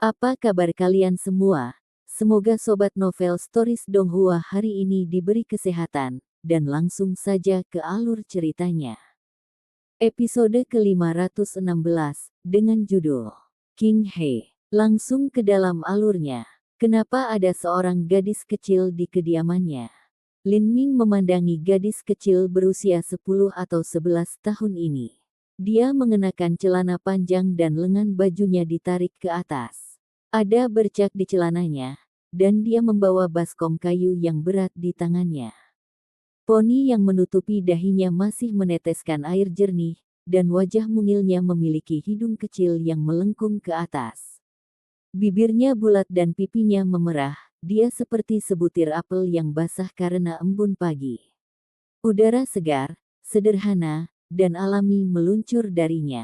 Apa kabar kalian semua? Semoga Sobat Novel Stories Donghua hari ini diberi kesehatan, dan langsung saja ke alur ceritanya. Episode ke-516, dengan judul King He. Langsung ke dalam alurnya. Kenapa ada seorang gadis kecil di kediamannya? Lin Ming memandangi gadis kecil berusia 10 atau 11 tahun ini. Dia mengenakan celana panjang dan lengan bajunya ditarik ke atas. Ada bercak di celananya, dan dia membawa baskom kayu yang berat di tangannya. Poni yang menutupi dahinya masih meneteskan air jernih, dan wajah mungilnya memiliki hidung kecil yang melengkung ke atas. Bibirnya bulat dan pipinya memerah, dia seperti sebutir apel yang basah karena embun pagi. Udara segar, sederhana, dan alami meluncur darinya.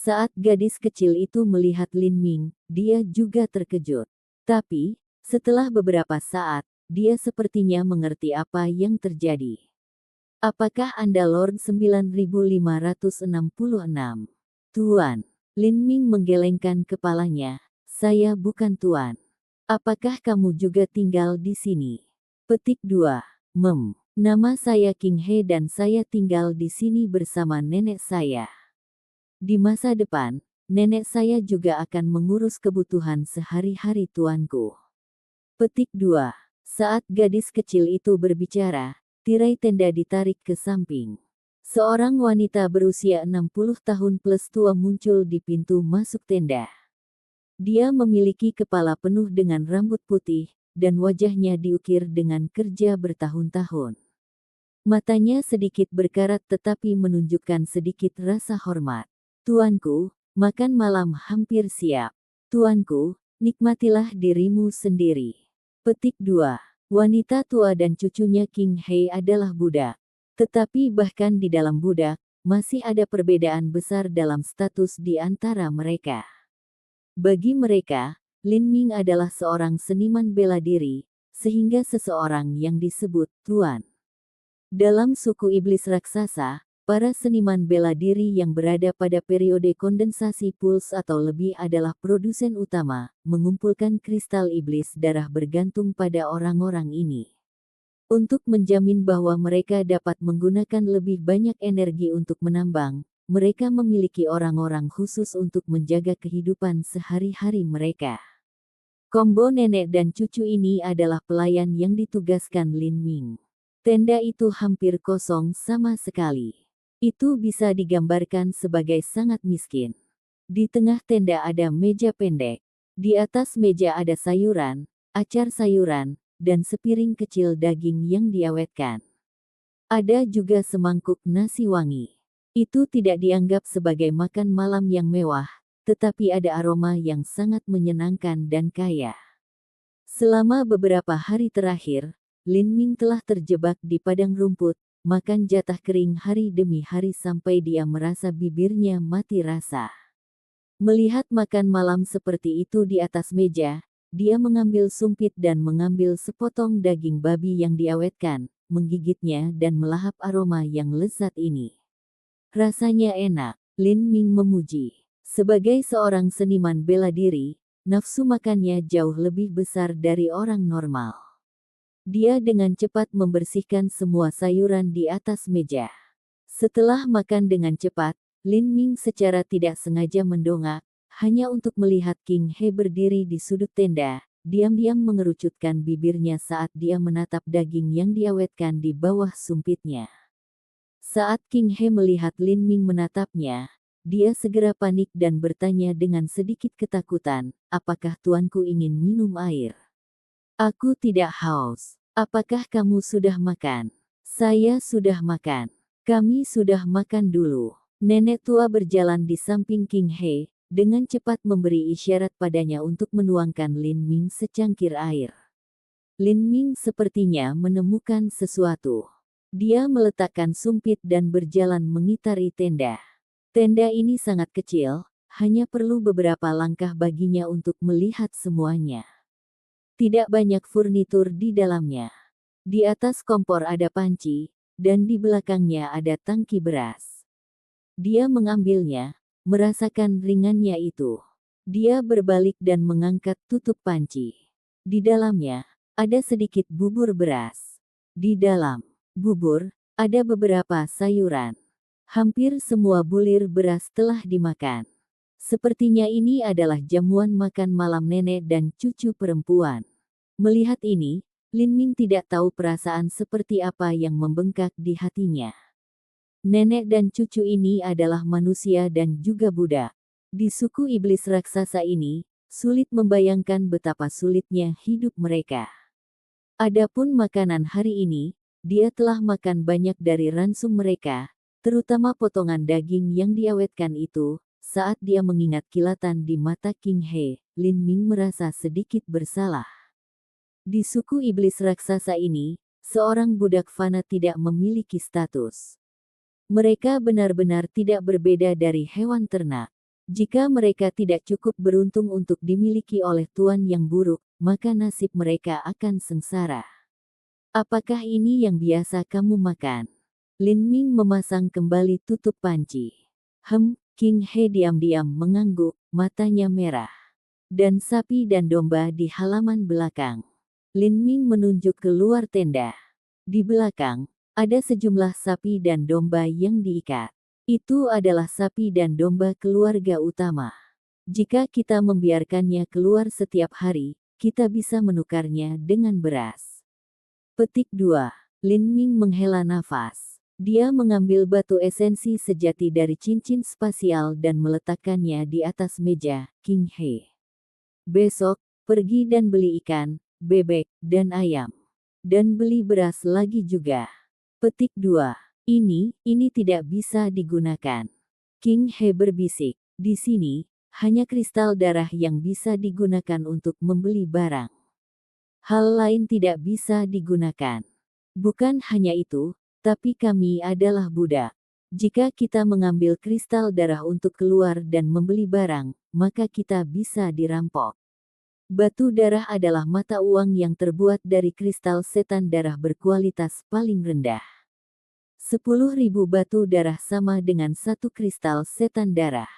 Saat gadis kecil itu melihat Lin Ming, dia juga terkejut. Tapi, setelah beberapa saat, dia sepertinya mengerti apa yang terjadi. Apakah Anda Lord 9566? Tuan. Lin Ming menggelengkan kepalanya. Saya bukan tuan. Apakah kamu juga tinggal di sini? Petik 2. Nama saya King He dan saya tinggal di sini bersama nenek saya. Di masa depan, nenek saya juga akan mengurus kebutuhan sehari-hari tuanku. Petik 2. Saat gadis kecil itu berbicara, tirai tenda ditarik ke samping. Seorang wanita berusia 60 tahun plus tua muncul di pintu masuk tenda. Dia memiliki kepala penuh dengan rambut putih, dan wajahnya diukir dengan kerja bertahun-tahun. Matanya sedikit berkarat tetapi menunjukkan sedikit rasa hormat. Tuanku, makan malam hampir siap. Tuanku, nikmatilah dirimu sendiri. Petik 2. Wanita tua dan cucunya King He adalah budak. Tetapi bahkan di dalam budak, masih ada perbedaan besar dalam status di antara mereka. Bagi mereka, Lin Ming adalah seorang seniman bela diri, sehingga seseorang yang disebut Tuan. Dalam suku iblis raksasa, para seniman bela diri yang berada pada periode kondensasi puls atau lebih adalah produsen utama, mengumpulkan kristal iblis darah bergantung pada orang-orang ini. Untuk menjamin bahwa mereka dapat menggunakan lebih banyak energi untuk menambang, mereka memiliki orang-orang khusus untuk menjaga kehidupan sehari-hari mereka. Kombo nenek dan cucu ini adalah pelayan yang ditugaskan Lin Ming. Tenda itu hampir kosong sama sekali. Itu bisa digambarkan sebagai sangat miskin. Di tengah tenda ada meja pendek. Di atas meja ada sayuran, acar sayuran, dan sepiring kecil daging yang diawetkan. Ada juga semangkuk nasi wangi. Itu tidak dianggap sebagai makan malam yang mewah, tetapi ada aroma yang sangat menyenangkan dan kaya. Selama beberapa hari terakhir, Lin Ming telah terjebak di padang rumput, makan jatah kering hari demi hari sampai dia merasa bibirnya mati rasa. Melihat makan malam seperti itu di atas meja, dia mengambil sumpit dan mengambil sepotong daging babi yang diawetkan, menggigitnya dan melahap aroma yang lezat ini. Rasanya enak, Lin Ming memuji. Sebagai seorang seniman bela diri, nafsu makannya jauh lebih besar dari orang normal. Dia dengan cepat membersihkan semua sayuran di atas meja. Setelah makan dengan cepat, Lin Ming secara tidak sengaja mendongak, hanya untuk melihat King He berdiri di sudut tenda, diam-diam mengerucutkan bibirnya saat dia menatap daging yang diawetkan di bawah sumpitnya. Saat King He melihat Lin Ming menatapnya, dia segera panik dan bertanya dengan sedikit ketakutan, apakah tuanku ingin minum air? Aku tidak haus. Apakah kamu sudah makan? Saya sudah makan. Kami sudah makan dulu. Nenek tua berjalan di samping King He, dengan cepat memberi isyarat padanya untuk menuangkan Lin Ming secangkir air. Lin Ming sepertinya menemukan sesuatu. Dia meletakkan sumpit dan berjalan mengitari tenda. Tenda ini sangat kecil, hanya perlu beberapa langkah baginya untuk melihat semuanya. Tidak banyak furnitur di dalamnya. Di atas kompor ada panci, dan di belakangnya ada tangki beras. Dia mengambilnya, merasakan ringannya itu. Dia berbalik dan mengangkat tutup panci. Di dalamnya, ada sedikit bubur beras. Di dalam bubur, ada beberapa sayuran. Hampir semua bulir beras telah dimakan. Sepertinya ini adalah jamuan makan malam nenek dan cucu perempuan. Melihat ini, Lin Ming tidak tahu perasaan seperti apa yang membengkak di hatinya. Nenek dan cucu ini adalah manusia dan juga budak. Di suku iblis raksasa ini, sulit membayangkan betapa sulitnya hidup mereka. Adapun makanan hari ini, dia telah makan banyak dari ransum mereka, terutama potongan daging yang diawetkan itu. Saat dia mengingat kilatan di mata King He, Lin Ming merasa sedikit bersalah. Di suku iblis raksasa ini, seorang budak fana tidak memiliki status. Mereka benar-benar tidak berbeda dari hewan ternak. Jika mereka tidak cukup beruntung untuk dimiliki oleh tuan yang buruk, maka nasib mereka akan sengsara. Apakah ini yang biasa kamu makan? Lin Ming memasang kembali tutup panci. King He diam-diam mengangguk, matanya merah. Dan sapi dan domba di halaman belakang. Lin Ming menunjuk keluar tenda. Di belakang, ada sejumlah sapi dan domba yang diikat. Itu adalah sapi dan domba keluarga utama. Jika kita membiarkannya keluar setiap hari, kita bisa menukarnya dengan beras. Petik 2. Lin Ming menghela nafas. Dia mengambil batu esensi sejati dari cincin spasial dan meletakkannya di atas meja King He. Besok, pergi dan beli ikan, bebek, dan ayam. Dan beli beras lagi juga. Petik 2. Ini tidak bisa digunakan. King He berbisik. Di sini, hanya kristal darah yang bisa digunakan untuk membeli barang. Hal lain tidak bisa digunakan. Bukan hanya itu, tapi kami adalah budak. Jika kita mengambil kristal darah untuk keluar dan membeli barang, maka kita bisa dirampok. Batu darah adalah mata uang yang terbuat dari kristal setan darah berkualitas paling rendah. 10.000 batu darah sama dengan satu kristal setan darah.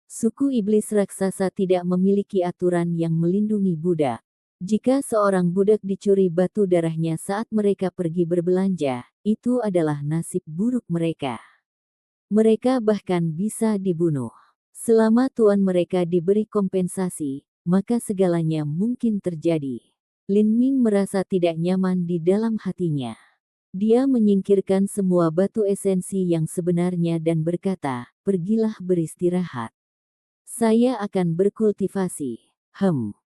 Suku iblis raksasa tidak memiliki aturan yang melindungi budak. Jika seorang budak dicuri batu darahnya saat mereka pergi berbelanja, itu adalah nasib buruk mereka. Mereka bahkan bisa dibunuh. Selama tuan mereka diberi kompensasi, maka segalanya mungkin terjadi. Lin Ming merasa tidak nyaman di dalam hatinya. Dia menyingkirkan semua batu esensi yang sebenarnya dan berkata, pergilah beristirahat. Saya akan berkultivasi.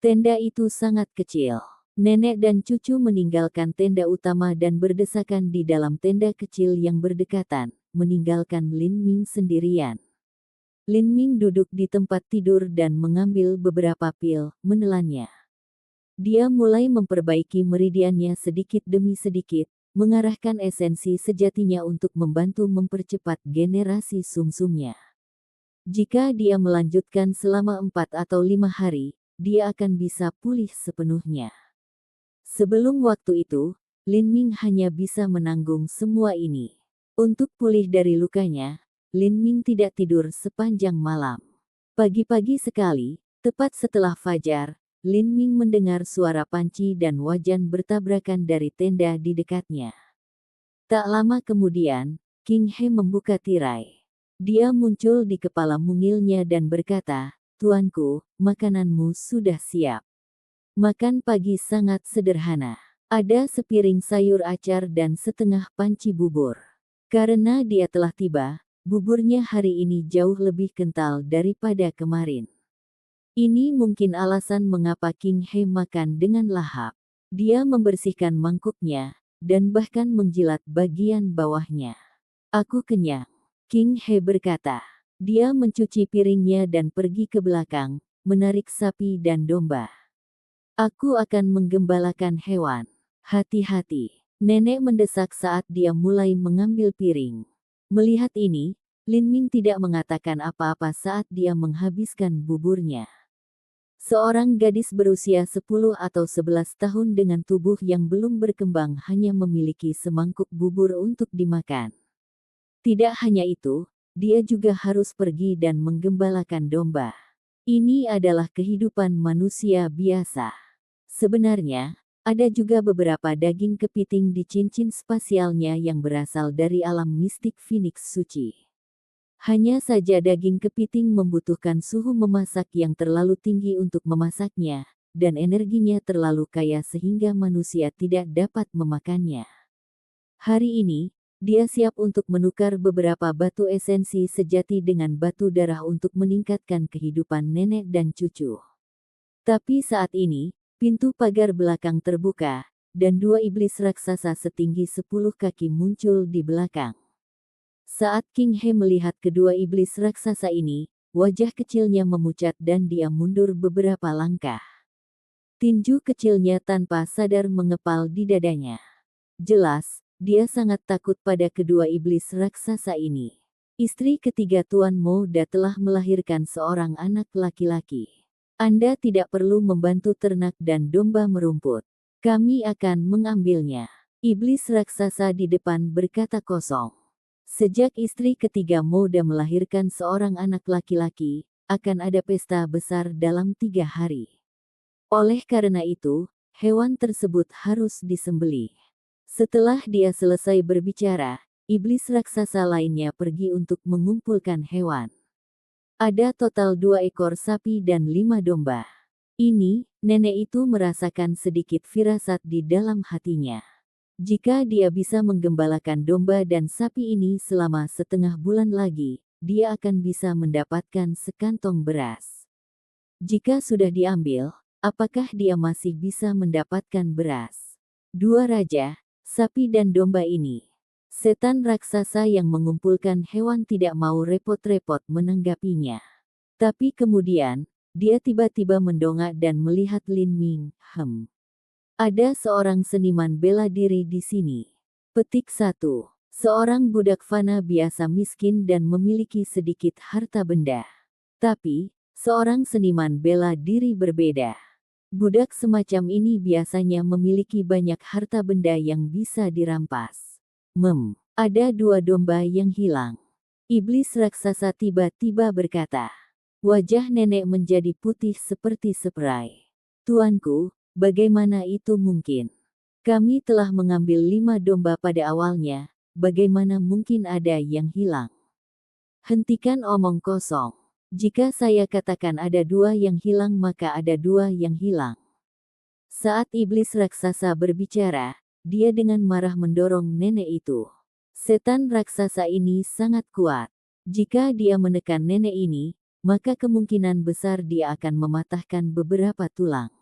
Tenda itu sangat kecil. Nenek dan cucu meninggalkan tenda utama dan berdesakan di dalam tenda kecil yang berdekatan, meninggalkan Lin Ming sendirian. Lin Ming duduk di tempat tidur dan mengambil beberapa pil, menelannya. Dia mulai memperbaiki meridiannya sedikit demi sedikit, mengarahkan esensi sejatinya untuk membantu mempercepat generasi sumsumnya. Jika dia melanjutkan selama 4 atau 5 hari, dia akan bisa pulih sepenuhnya. Sebelum waktu itu, Lin Ming hanya bisa menanggung semua ini. Untuk pulih dari lukanya, Lin Ming tidak tidur sepanjang malam. Pagi-pagi sekali, tepat setelah fajar, Lin Ming mendengar suara panci dan wajan bertabrakan dari tenda di dekatnya. Tak lama kemudian, King He membuka tirai. Dia muncul di kepala mungilnya dan berkata, "Tuanku, makananmu sudah siap." Makan pagi sangat sederhana. Ada sepiring sayur acar dan setengah panci bubur. Karena dia telah tiba, buburnya hari ini jauh lebih kental daripada kemarin. Ini mungkin alasan mengapa King He makan dengan lahap. Dia membersihkan mangkuknya, dan bahkan menjilat bagian bawahnya. Aku kenyang, King He berkata. Dia mencuci piringnya dan pergi ke belakang, menarik sapi dan domba. Aku akan menggembalakan hewan. Hati-hati, nenek mendesak saat dia mulai mengambil piring. Melihat ini, Lin Ming tidak mengatakan apa-apa saat dia menghabiskan buburnya. Seorang gadis berusia 10 atau 11 tahun dengan tubuh yang belum berkembang hanya memiliki semangkuk bubur untuk dimakan. Tidak hanya itu, dia juga harus pergi dan menggembalakan domba. Ini adalah kehidupan manusia biasa. Sebenarnya, ada juga beberapa daging kepiting di cincin spasialnya yang berasal dari alam mistik Phoenix suci. Hanya saja daging kepiting membutuhkan suhu memasak yang terlalu tinggi untuk memasaknya, dan energinya terlalu kaya sehingga manusia tidak dapat memakannya. Hari ini, dia siap untuk menukar beberapa batu esensi sejati dengan batu darah untuk meningkatkan kehidupan nenek dan cucu. Tapi saat ini, pintu pagar belakang terbuka, dan dua iblis raksasa setinggi 10 kaki muncul di belakang. Saat King He melihat kedua iblis raksasa ini, wajah kecilnya memucat dan dia mundur beberapa langkah. Tinju kecilnya tanpa sadar mengepal di dadanya. Jelas, dia sangat takut pada kedua iblis raksasa ini. Istri ketiga Tuan Moda telah melahirkan seorang anak laki-laki. Anda tidak perlu membantu ternak dan domba merumput. Kami akan mengambilnya. Iblis raksasa di depan berkata kosong. Sejak istri ketiga Moda melahirkan seorang anak laki-laki, akan ada pesta besar dalam 3 hari. Oleh karena itu, hewan tersebut harus disembelih. Setelah dia selesai berbicara, iblis raksasa lainnya pergi untuk mengumpulkan hewan. Ada total 2 ekor sapi dan 5 domba. Ini, nenek itu merasakan sedikit firasat di dalam hatinya. Jika dia bisa menggembalakan domba dan sapi ini selama setengah bulan lagi, dia akan bisa mendapatkan sekantong beras. Jika sudah diambil, apakah dia masih bisa mendapatkan beras? Dua raja, sapi dan domba ini. Setan raksasa yang mengumpulkan hewan tidak mau repot-repot menanggapinya. Tapi kemudian, dia tiba-tiba mendongak dan melihat Lin Ming. Ada seorang seniman bela diri di sini. Petik 1. Seorang budak fana biasa miskin dan memiliki sedikit harta benda. Tapi, seorang seniman bela diri berbeda. Budak semacam ini biasanya memiliki banyak harta benda yang bisa dirampas. Ada 2 domba yang hilang. Iblis raksasa tiba-tiba berkata. Wajah nenek menjadi putih seperti seperai. Tuanku, bagaimana itu mungkin? Kami telah mengambil 5 domba pada awalnya, bagaimana mungkin ada yang hilang? Hentikan omong kosong. Jika saya katakan ada 2 yang hilang maka ada 2 yang hilang. Saat iblis raksasa berbicara, dia dengan marah mendorong nenek itu. Setan raksasa ini sangat kuat. Jika dia menekan nenek ini, maka kemungkinan besar dia akan mematahkan beberapa tulang.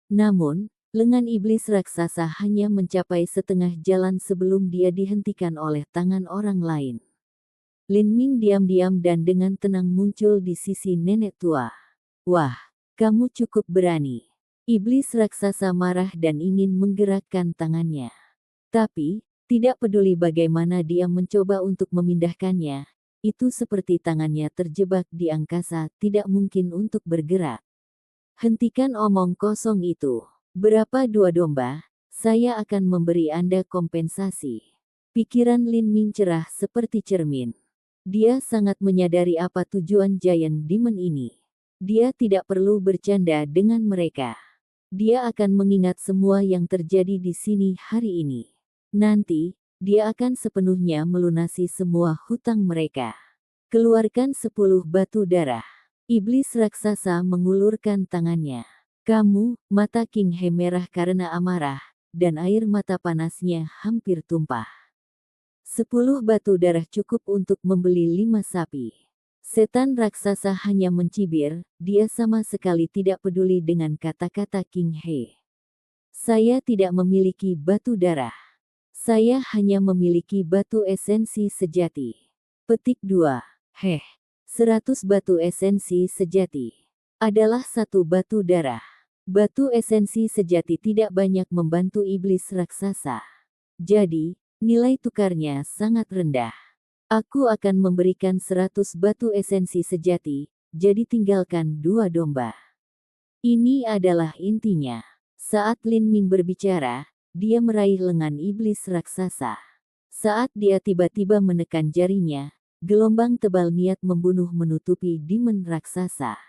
Namun, lengan iblis raksasa hanya mencapai setengah jalan sebelum dia dihentikan oleh tangan orang lain. Lin Ming diam-diam dan dengan tenang muncul di sisi nenek tua. Wah, kamu cukup berani. Iblis raksasa marah dan ingin menggerakkan tangannya. Tapi, tidak peduli bagaimana dia mencoba untuk memindahkannya, itu seperti tangannya terjebak di angkasa, tidak mungkin untuk bergerak. Hentikan omong kosong itu. Berapa 2 domba? Saya akan memberi Anda kompensasi. Pikiran Lin Ming cerah seperti cermin. Dia sangat menyadari apa tujuan Giant Demon ini. Dia tidak perlu bercanda dengan mereka. Dia akan mengingat semua yang terjadi di sini hari ini. Nanti, dia akan sepenuhnya melunasi semua hutang mereka. Keluarkan 10 batu darah. Iblis raksasa mengulurkan tangannya. Kamu, mata King He merah karena amarah, dan air mata panasnya hampir tumpah. 10 batu darah cukup untuk membeli 5 sapi. Setan raksasa hanya mencibir, dia sama sekali tidak peduli dengan kata-kata King He. Saya tidak memiliki batu darah. Saya hanya memiliki batu esensi sejati. Petik 2. 100 batu esensi sejati. Adalah 1 batu darah. Batu esensi sejati tidak banyak membantu iblis raksasa. Jadi, nilai tukarnya sangat rendah. Aku akan memberikan 100 batu esensi sejati, jadi tinggalkan 2 domba. Ini adalah intinya. Saat Lin Ming berbicara, dia meraih lengan iblis raksasa. Saat dia tiba-tiba menekan jarinya, gelombang tebal niat membunuh menutupi demon raksasa.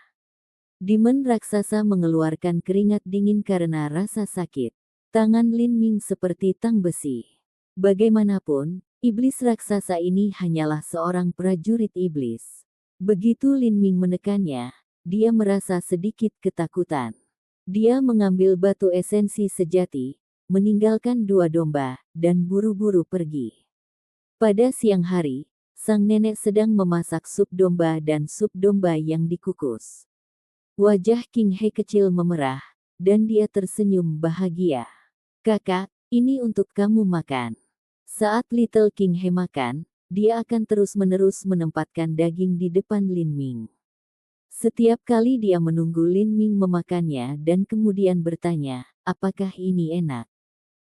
Demon raksasa mengeluarkan keringat dingin karena rasa sakit. Tangan Lin Ming seperti tang besi. Bagaimanapun, iblis raksasa ini hanyalah seorang prajurit iblis. Begitu Lin Ming menekannya, dia merasa sedikit ketakutan. Dia mengambil batu esensi sejati, meninggalkan 2 domba, dan buru-buru pergi. Pada siang hari, sang nenek sedang memasak sup domba dan sup domba yang dikukus. Wajah King He kecil memerah, dan dia tersenyum bahagia. Kakak, ini untuk kamu makan. Saat Little King He makan, dia akan terus-menerus menempatkan daging di depan Lin Ming. Setiap kali dia menunggu Lin Ming memakannya dan kemudian bertanya, apakah ini enak?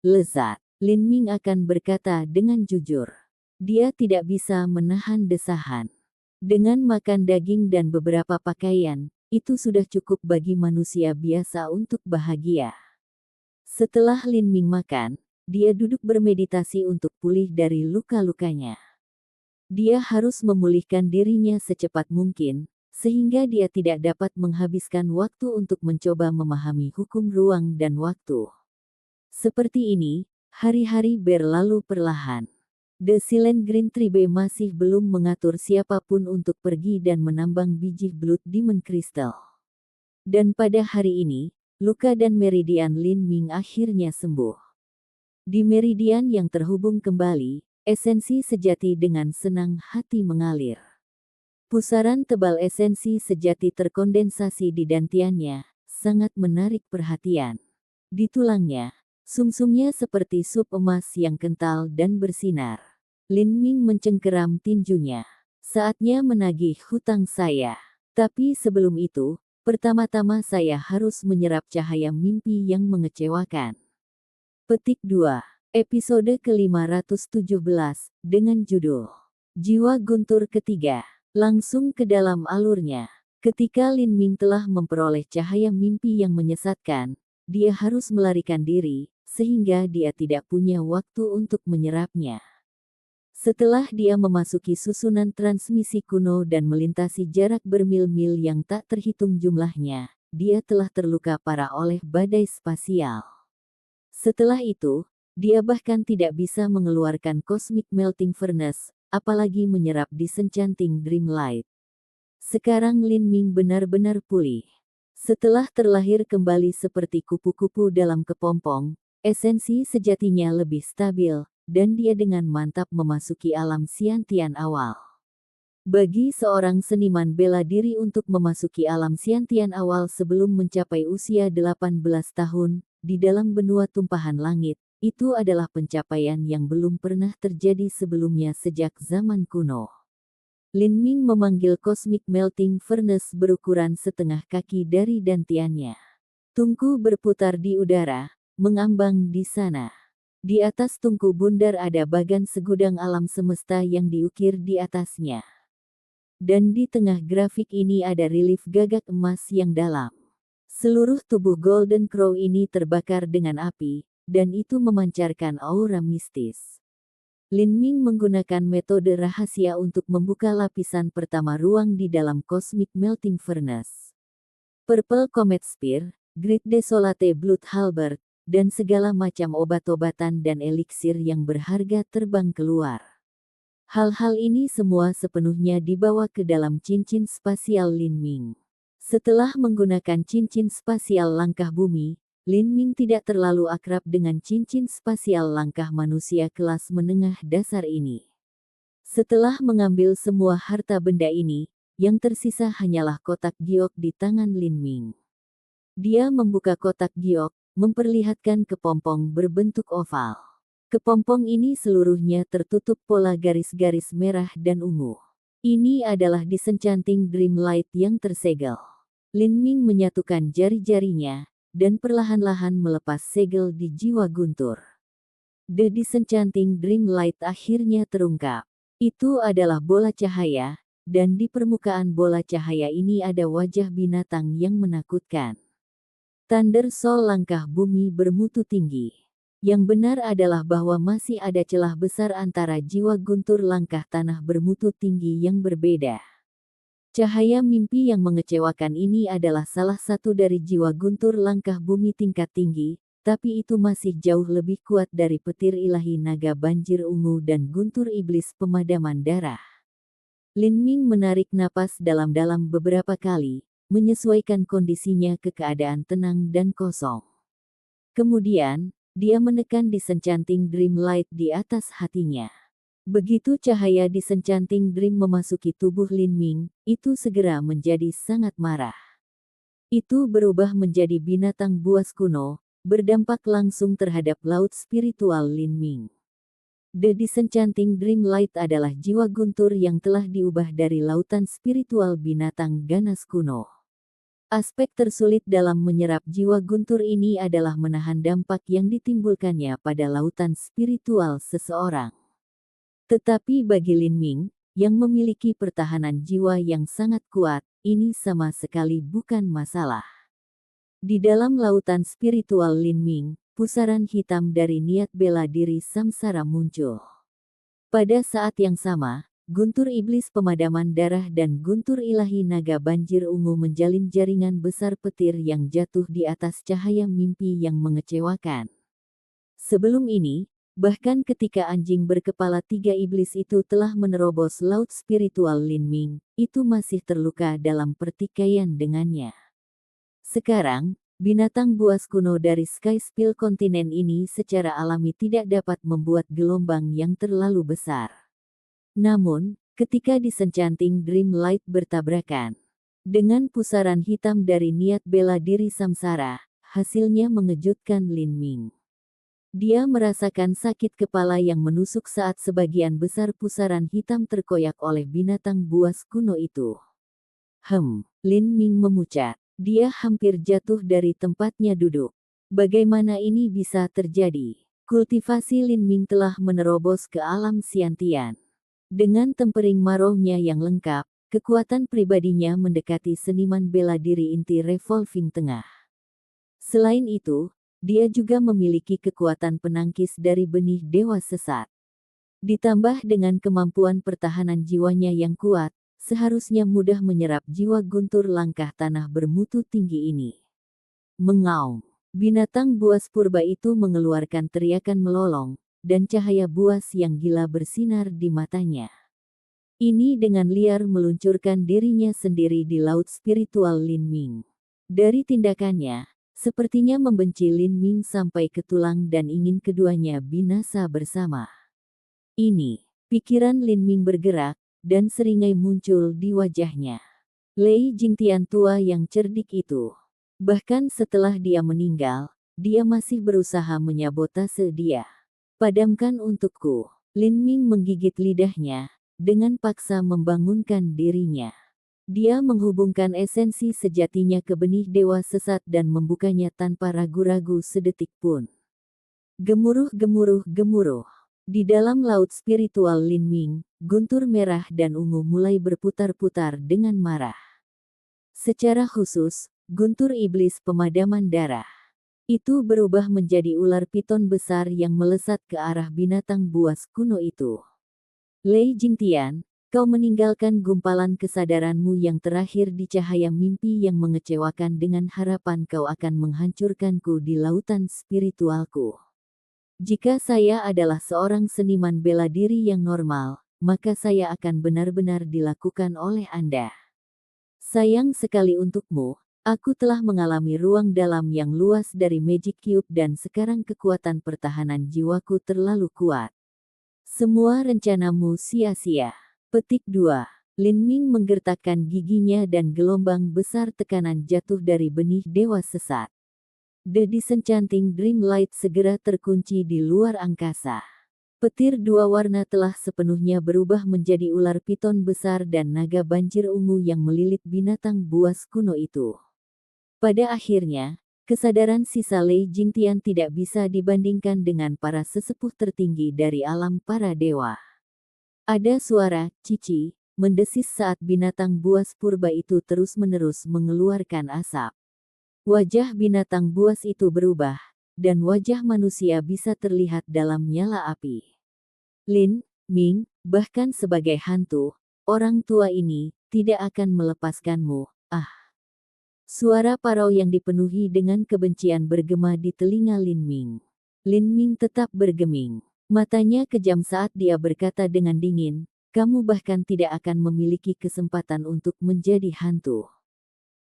Lezat. Lin Ming akan berkata dengan jujur. Dia tidak bisa menahan desahan. Dengan makan daging dan beberapa pakaian, itu sudah cukup bagi manusia biasa untuk bahagia. Setelah Lin Ming makan, dia duduk bermeditasi untuk pulih dari luka-lukanya. Dia harus memulihkan dirinya secepat mungkin, sehingga dia tidak dapat menghabiskan waktu untuk mencoba memahami hukum ruang dan waktu. Seperti ini, hari-hari berlalu perlahan. The Silent Green Tribe masih belum mengatur siapapun untuk pergi dan menambang biji Blood Demon Crystal. Dan pada hari ini, luka dan meridian Lin Ming akhirnya sembuh. Di meridian yang terhubung kembali, esensi sejati dengan senang hati mengalir. Pusaran tebal esensi sejati terkondensasi di dantiannya, sangat menarik perhatian. Di tulangnya, sumsumnya seperti sup emas yang kental dan bersinar. Lin Ming mencengkeram tinjunya. Saatnya menagih hutang saya. Tapi sebelum itu, pertama-tama saya harus menyerap cahaya mimpi yang mengecewakan. Petik 2. Episode ke-517, dengan judul Jiwa Guntur Ketiga. Langsung ke dalam alurnya. Ketika Lin Ming telah memperoleh cahaya mimpi yang menyesatkan, dia harus melarikan diri, sehingga dia tidak punya waktu untuk menyerapnya. Setelah dia memasuki susunan transmisi kuno dan melintasi jarak bermil-mil yang tak terhitung jumlahnya, dia telah terluka parah oleh badai spasial. Setelah itu, dia bahkan tidak bisa mengeluarkan Cosmic Melting Furnace, apalagi menyerap Disenchanting Dream Light. Sekarang Lin Ming benar-benar pulih. Setelah terlahir kembali seperti kupu-kupu dalam kepompong, esensi sejatinya lebih stabil, dan dia dengan mantap memasuki alam Xiantian awal. Bagi seorang seniman bela diri untuk memasuki alam Xiantian awal sebelum mencapai usia 18 tahun, di dalam benua tumpahan langit, itu adalah pencapaian yang belum pernah terjadi sebelumnya sejak zaman kuno. Lin Ming memanggil Cosmic Melting Furnace berukuran setengah kaki dari dantiannya. Tungku berputar di udara, mengambang di sana. Di atas tungku bundar ada bagan segudang alam semesta yang diukir di atasnya. Dan di tengah grafik ini ada relief gagak emas yang dalam. Seluruh tubuh Golden Crow ini terbakar dengan api, dan itu memancarkan aura mistis. Lin Ming menggunakan metode rahasia untuk membuka lapisan pertama ruang di dalam Cosmic Melting Furnace. Purple Comet Spear, Great Desolate Blood Halberd, dan segala macam obat-obatan dan eliksir yang berharga terbang keluar. Hal-hal ini semua sepenuhnya dibawa ke dalam cincin spasial Lin Ming. Setelah menggunakan cincin spasial langkah bumi, Lin Ming tidak terlalu akrab dengan cincin spasial langkah manusia kelas menengah dasar ini. Setelah mengambil semua harta benda ini, yang tersisa hanyalah kotak giok di tangan Lin Ming. Dia membuka kotak giok, memperlihatkan kepompong berbentuk oval. Kepompong ini seluruhnya tertutup pola garis-garis merah dan ungu. Ini adalah Disenchanting Dream Light yang tersegel. Lin Ming menyatukan jari-jarinya, dan perlahan-lahan melepas segel di jiwa guntur. The Disenchanting Dream Light akhirnya terungkap. Itu adalah bola cahaya, dan di permukaan bola cahaya ini ada wajah binatang yang menakutkan. Thunder Soul langkah bumi bermutu tinggi. Yang benar adalah bahwa masih ada celah besar antara jiwa guntur langkah tanah bermutu tinggi yang berbeda. Cahaya mimpi yang mengecewakan ini adalah salah satu dari jiwa guntur langkah bumi tingkat tinggi, tapi itu masih jauh lebih kuat dari petir ilahi naga banjir ungu dan guntur iblis pemadaman darah. Lin Ming menarik napas dalam-dalam beberapa kali, menyesuaikan kondisinya ke keadaan tenang dan kosong. Kemudian, dia menekan disencanting dream light di atas hatinya. Begitu cahaya disencanting dream memasuki tubuh Lin Ming, itu segera menjadi sangat marah. Itu berubah menjadi binatang buas kuno, berdampak langsung terhadap laut spiritual Lin Ming. The Disenchanting Dream Light adalah jiwa guntur yang telah diubah dari lautan spiritual binatang ganas kuno. Aspek tersulit dalam menyerap jiwa guntur ini adalah menahan dampak yang ditimbulkannya pada lautan spiritual seseorang. Tetapi bagi Lin Ming, yang memiliki pertahanan jiwa yang sangat kuat, ini sama sekali bukan masalah. Di dalam lautan spiritual Lin Ming, pusaran hitam dari niat bela diri samsara muncul. Pada saat yang sama, guntur iblis pemadaman darah dan guntur ilahi naga banjir ungu menjalin jaringan besar petir yang jatuh di atas cahaya mimpi yang mengecewakan. Sebelum ini, bahkan ketika anjing berkepala 3 iblis itu telah menerobos laut spiritual Lin Ming, itu masih terluka dalam pertikaian dengannya. Sekarang, binatang buas kuno dari Sky Spill kontinen ini secara alami tidak dapat membuat gelombang yang terlalu besar. Namun, ketika Disenchanting Dream Light bertabrakan dengan pusaran hitam dari niat bela diri samsara, hasilnya mengejutkan Lin Ming. Dia merasakan sakit kepala yang menusuk saat sebagian besar pusaran hitam terkoyak oleh binatang buas kuno itu. Lin Ming memucat. Dia hampir jatuh dari tempatnya duduk. Bagaimana ini bisa terjadi? Kultivasi Lin Ming telah menerobos ke alam Xiantian. Dengan tempering marohnya yang lengkap, kekuatan pribadinya mendekati seniman bela diri inti revolving tengah. Selain itu, dia juga memiliki kekuatan penangkis dari benih dewa sesat. Ditambah dengan kemampuan pertahanan jiwanya yang kuat, seharusnya mudah menyerap jiwa guntur langkah tanah bermutu tinggi ini. Mengaum. Binatang buas purba itu mengeluarkan teriakan melolong, dan cahaya buas yang gila bersinar di matanya. Ini dengan liar meluncurkan dirinya sendiri di laut spiritual Lin Ming. Dari tindakannya, sepertinya membenci Lin Ming sampai ke tulang dan ingin keduanya binasa bersama. Ini, pikiran Lin Ming bergerak, dan seringai muncul di wajahnya. Lei Jingtian tua yang cerdik itu. Bahkan setelah dia meninggal, dia masih berusaha menyabotase dia. Padamkan untukku. Lin Ming menggigit lidahnya, dengan paksa membangunkan dirinya. Dia menghubungkan esensi sejatinya ke benih dewa sesat dan membukanya tanpa ragu-ragu sedetik pun. Gemuruh, gemuruh, gemuruh. Di dalam laut spiritual Lin Ming, guntur merah dan ungu mulai berputar-putar dengan marah. Secara khusus, guntur iblis pemadaman darah. Itu berubah menjadi ular piton besar yang melesat ke arah binatang buas kuno itu. Lei Jingtian, kau meninggalkan gumpalan kesadaranmu yang terakhir di cahaya mimpi yang mengecewakan dengan harapan kau akan menghancurkanku di lautan spiritualku. Jika saya adalah seorang seniman bela diri yang normal, maka saya akan benar-benar dilakukan oleh Anda. Sayang sekali untukmu, aku telah mengalami ruang dalam yang luas dari Magic Cube dan sekarang kekuatan pertahanan jiwaku terlalu kuat. Semua rencanamu sia-sia. Petik 2. Lin Ming menggertakkan giginya dan gelombang besar tekanan jatuh dari benih dewa sesat. The Disenchanting Dream Light segera terkunci di luar angkasa. Petir dua warna telah sepenuhnya berubah menjadi ular piton besar dan naga banjir ungu yang melilit binatang buas kuno itu. Pada akhirnya, kesadaran sisa Lei Jingtian tidak bisa dibandingkan dengan para sesepuh tertinggi dari alam para dewa. Ada suara cici mendesis saat binatang buas purba itu terus-menerus mengeluarkan asap. Wajah binatang buas itu berubah, dan wajah manusia bisa terlihat dalam nyala api. Lin Ming, bahkan sebagai hantu, orang tua ini tidak akan melepaskanmu. Ah! Suara parau yang dipenuhi dengan kebencian bergema di telinga Lin Ming. Lin Ming tetap bergeming. Matanya kejam saat dia berkata dengan dingin, kamu bahkan tidak akan memiliki kesempatan untuk menjadi hantu.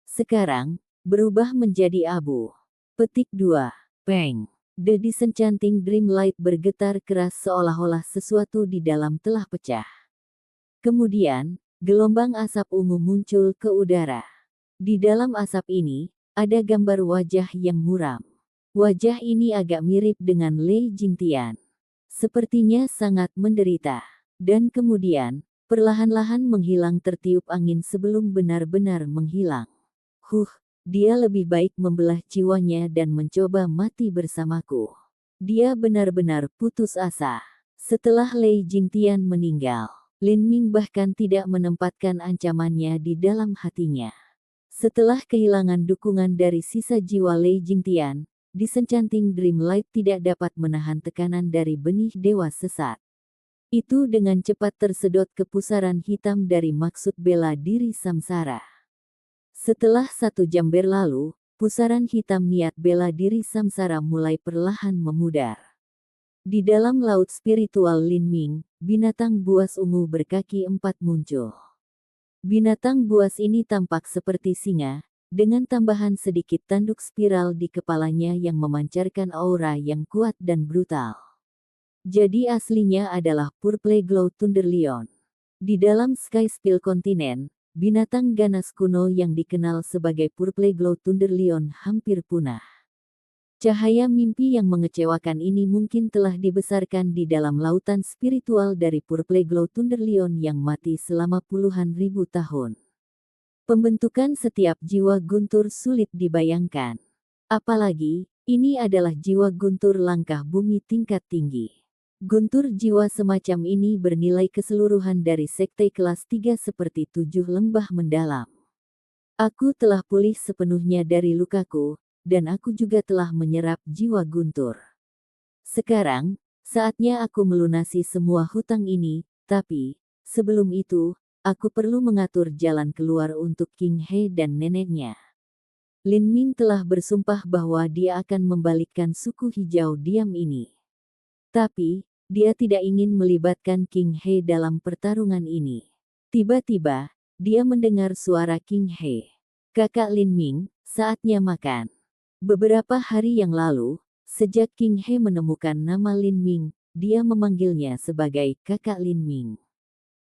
Sekarang, berubah menjadi abu. Petik 2. Peng. The Disenchanting Dream Light bergetar keras seolah-olah sesuatu di dalam telah pecah. Kemudian, gelombang asap ungu muncul ke udara. Di dalam asap ini, ada gambar wajah yang muram. Wajah ini agak mirip dengan Lei Jingtian. Sepertinya sangat menderita. Dan kemudian, perlahan-lahan menghilang tertiup angin sebelum benar-benar menghilang. Dia lebih baik membelah jiwanya dan mencoba mati bersamaku. Dia benar-benar putus asa. Setelah Lei Jingtian meninggal, Lin Ming bahkan tidak menempatkan ancamannya di dalam hatinya. Setelah kehilangan dukungan dari sisa jiwa Lei Jingtian, Disenchanting Dream Light tidak dapat menahan tekanan dari benih dewa sesat. Itu dengan cepat tersedot ke pusaran hitam dari maksud bela diri samsara. Setelah 1 jam berlalu, pusaran hitam niat bela diri samsara mulai perlahan memudar. Di dalam laut spiritual Lin Ming, binatang buas ungu berkaki 4 muncul. Binatang buas ini tampak seperti singa, dengan tambahan sedikit tanduk spiral di kepalanya yang memancarkan aura yang kuat dan brutal. Jadi aslinya adalah Purple Glow Thunderlion. Di dalam Sky Spill Continent, binatang ganas kuno yang dikenal sebagai Purple Glow Thunderlion hampir punah. Cahaya mimpi yang mengecewakan ini mungkin telah dibesarkan di dalam lautan spiritual dari Purple Glow Thunderlion yang mati selama puluhan ribu tahun. Pembentukan setiap jiwa guntur sulit dibayangkan. Apalagi, ini adalah jiwa guntur langkah bumi tingkat tinggi. Guntur jiwa semacam ini bernilai keseluruhan dari sekte kelas 3 seperti 7 lembah mendalam. Aku telah pulih sepenuhnya dari lukaku, dan aku juga telah menyerap jiwa guntur. Sekarang, saatnya aku melunasi semua hutang ini, tapi, sebelum itu, aku perlu mengatur jalan keluar untuk King He dan neneknya. Lin Ming telah bersumpah bahwa dia akan membalikkan suku hijau diam ini. Tapi, dia tidak ingin melibatkan King He dalam pertarungan ini. Tiba-tiba, dia mendengar suara King He. Kakak Lin Ming, saatnya makan. Beberapa hari yang lalu, sejak King He menemukan nama Lin Ming, dia memanggilnya sebagai kakak Lin Ming.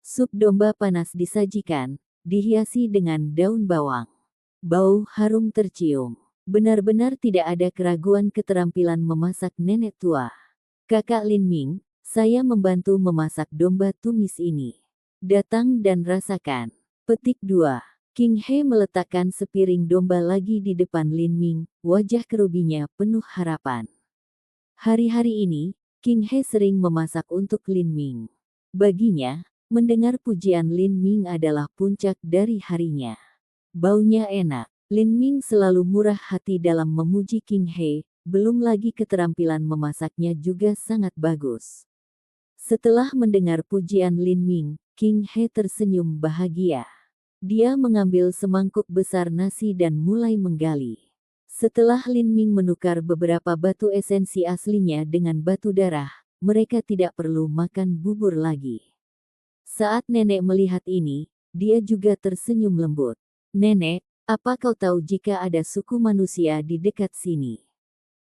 Sup domba panas disajikan, dihiasi dengan daun bawang. Bau harum tercium. Benar-benar tidak ada keraguan keterampilan memasak nenek tua. Kakak Lin Ming, saya membantu memasak domba tumis ini. Datang dan rasakan. Petik 2. King He meletakkan sepiring domba lagi di depan Lin Ming, wajah kerubinya penuh harapan. Hari-hari ini, King He sering memasak untuk Lin Ming. Baginya, mendengar pujian Lin Ming adalah puncak dari harinya. Baunya enak. Lin Ming selalu murah hati dalam memuji King He, belum lagi keterampilan memasaknya juga sangat bagus. Setelah mendengar pujian Lin Ming, King He tersenyum bahagia. Dia mengambil semangkuk besar nasi dan mulai menggali. Setelah Lin Ming menukar beberapa batu esensi aslinya dengan batu darah, mereka tidak perlu makan bubur lagi. Saat nenek melihat ini, dia juga tersenyum lembut. Nenek, apa kau tahu jika ada suku manusia di dekat sini?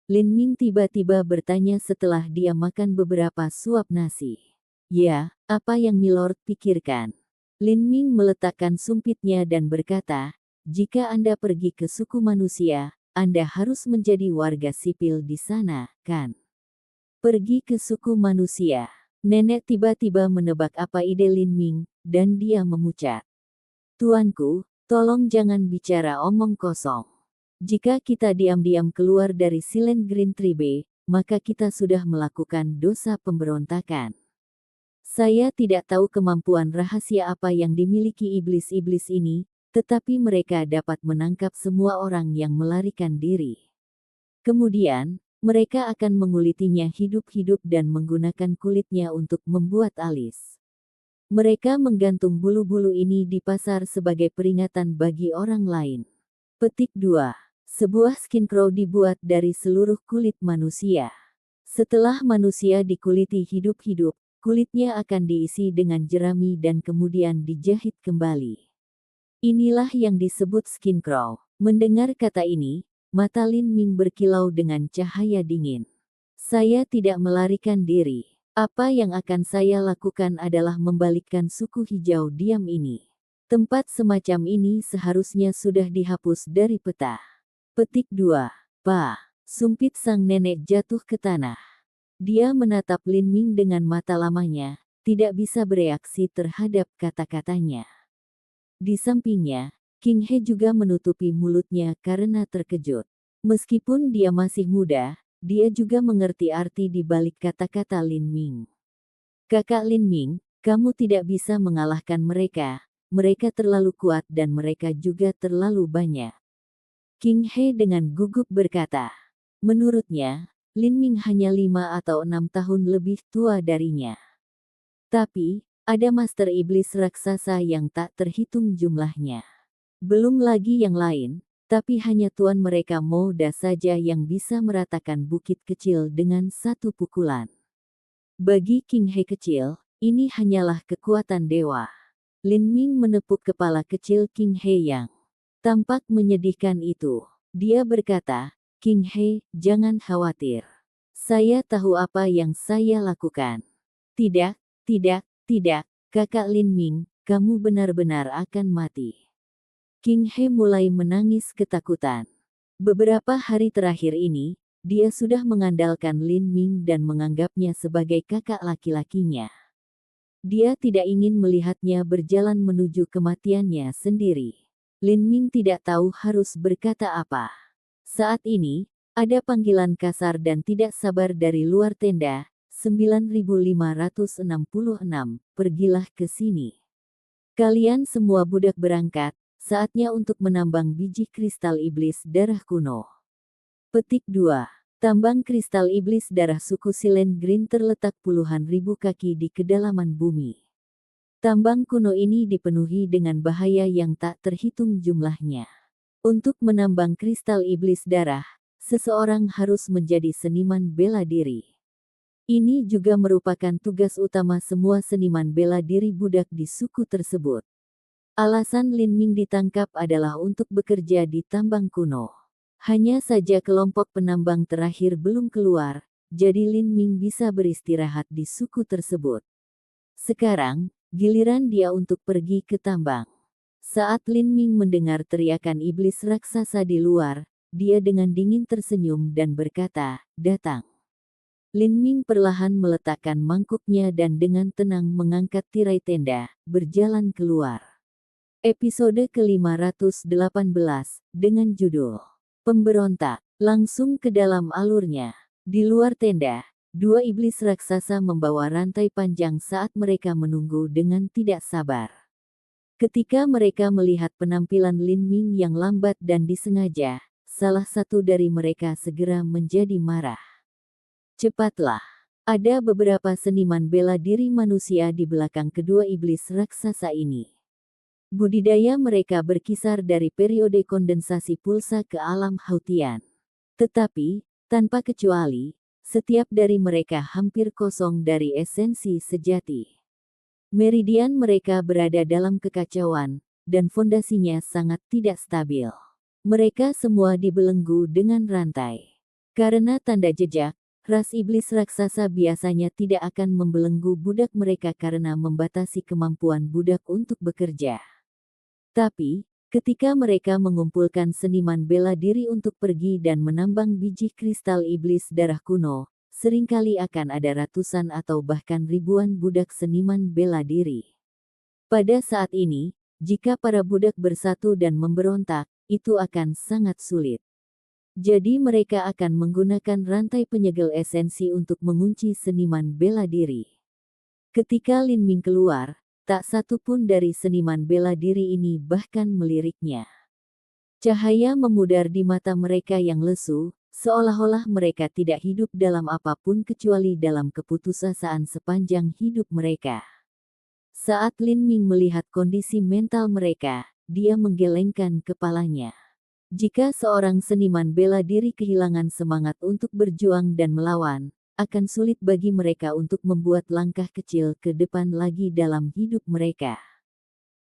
Lin Ming tiba-tiba bertanya setelah dia makan beberapa suap nasi. Ya, apa yang Milord pikirkan? Lin Ming meletakkan sumpitnya dan berkata, jika Anda pergi ke suku manusia, Anda harus menjadi warga sipil di sana, kan? Pergi ke suku manusia. Nenek tiba-tiba menebak apa ide Lin Ming, dan dia memucat. Tuanku, tolong jangan bicara omong kosong. Jika kita diam-diam keluar dari Silent Green Tribe, maka kita sudah melakukan dosa pemberontakan. Saya tidak tahu kemampuan rahasia apa yang dimiliki iblis-iblis ini, tetapi mereka dapat menangkap semua orang yang melarikan diri. Kemudian, mereka akan mengulitinya hidup-hidup dan menggunakan kulitnya untuk membuat alis. Mereka menggantung bulu-bulu ini di pasar sebagai peringatan bagi orang lain. Petik 2. Sebuah skincrow dibuat dari seluruh kulit manusia. Setelah manusia dikuliti hidup-hidup, kulitnya akan diisi dengan jerami dan kemudian dijahit kembali. Inilah yang disebut skincrow. Mendengar kata ini, mata Lin Ming berkilau dengan cahaya dingin. Saya tidak melarikan diri. Apa yang akan saya lakukan adalah membalikkan suku hijau diam ini. Tempat semacam ini seharusnya sudah dihapus dari peta. Petik 2. Pa. Sumpit sang nenek jatuh ke tanah. Dia menatap Lin Ming dengan mata lamanya, tidak bisa bereaksi terhadap kata-katanya. Di sampingnya, King He juga menutupi mulutnya karena terkejut. Meskipun dia masih muda, dia juga mengerti arti di balik kata-kata Lin Ming. Kakak Lin Ming, kamu tidak bisa mengalahkan mereka. Mereka terlalu kuat dan mereka juga terlalu banyak. King He dengan gugup berkata. Menurutnya, Lin Ming hanya 5 atau 6 tahun lebih tua darinya. Tapi, ada Master Iblis raksasa yang tak terhitung jumlahnya. Belum lagi yang lain, tapi hanya tuan mereka Moda saja yang bisa meratakan bukit kecil dengan satu pukulan. Bagi King He kecil, ini hanyalah kekuatan dewa. Lin Ming menepuk kepala kecil King He yang tampak menyedihkan itu. Dia berkata, King He, jangan khawatir. Saya tahu apa yang saya lakukan. Tidak, tidak, kakak Lin Ming, kamu benar-benar akan mati. King He mulai menangis ketakutan. Beberapa hari terakhir ini, dia sudah mengandalkan Lin Ming dan menganggapnya sebagai kakak laki-lakinya. Dia tidak ingin melihatnya berjalan menuju kematiannya sendiri. Lin Ming tidak tahu harus berkata apa. Saat ini, ada panggilan kasar dan tidak sabar dari luar tenda. 9566, pergilah ke sini. Kalian semua budak berangkat, saatnya untuk menambang biji kristal iblis darah kuno. Petik 2. Tambang kristal iblis darah suku Silent Green terletak puluhan ribu kaki di kedalaman bumi. Tambang kuno ini dipenuhi dengan bahaya yang tak terhitung jumlahnya. Untuk menambang kristal iblis darah, seseorang harus menjadi seniman bela diri. Ini juga merupakan tugas utama semua seniman bela diri budak di suku tersebut. Alasan Lin Ming ditangkap adalah untuk bekerja di tambang kuno. Hanya saja kelompok penambang terakhir belum keluar, jadi Lin Ming bisa beristirahat di suku tersebut. Sekarang, giliran dia untuk pergi ke tambang. Saat Lin Ming mendengar teriakan iblis raksasa di luar, dia dengan dingin tersenyum dan berkata, datang. Lin Ming perlahan meletakkan mangkuknya dan dengan tenang mengangkat tirai tenda, berjalan keluar. Episode ke-518, dengan judul Pemberontak, langsung ke dalam alurnya. Di luar tenda, dua iblis raksasa membawa rantai panjang saat mereka menunggu dengan tidak sabar. Ketika mereka melihat penampilan Lin Ming yang lambat dan disengaja, salah satu dari mereka segera menjadi marah. Cepatlah. Ada beberapa seniman bela diri manusia di belakang kedua iblis raksasa ini. Budidaya mereka berkisar dari periode kondensasi pulsa ke alam Hautian. Tetapi, tanpa kecuali, setiap dari mereka hampir kosong dari esensi sejati. Meridian mereka berada dalam kekacauan, dan fondasinya sangat tidak stabil. Mereka semua dibelenggu dengan rantai. Karena tanda jejak, ras iblis raksasa biasanya tidak akan membelenggu budak mereka karena membatasi kemampuan budak untuk bekerja. Tapi, ketika mereka mengumpulkan seniman bela diri untuk pergi dan menambang biji kristal iblis darah kuno, seringkali akan ada ratusan atau bahkan ribuan budak seniman bela diri. Pada saat ini, jika para budak bersatu dan memberontak, itu akan sangat sulit. Jadi mereka akan menggunakan rantai penyegel esensi untuk mengunci seniman bela diri. Ketika Lin Ming keluar, tak satu pun dari seniman bela diri ini bahkan meliriknya. Cahaya memudar di mata mereka yang lesu, seolah-olah mereka tidak hidup dalam apapun kecuali dalam keputusasaan sepanjang hidup mereka. Saat Lin Ming melihat kondisi mental mereka, dia menggelengkan kepalanya. Jika seorang seniman bela diri kehilangan semangat untuk berjuang dan melawan, akan sulit bagi mereka untuk membuat langkah kecil ke depan lagi dalam hidup mereka.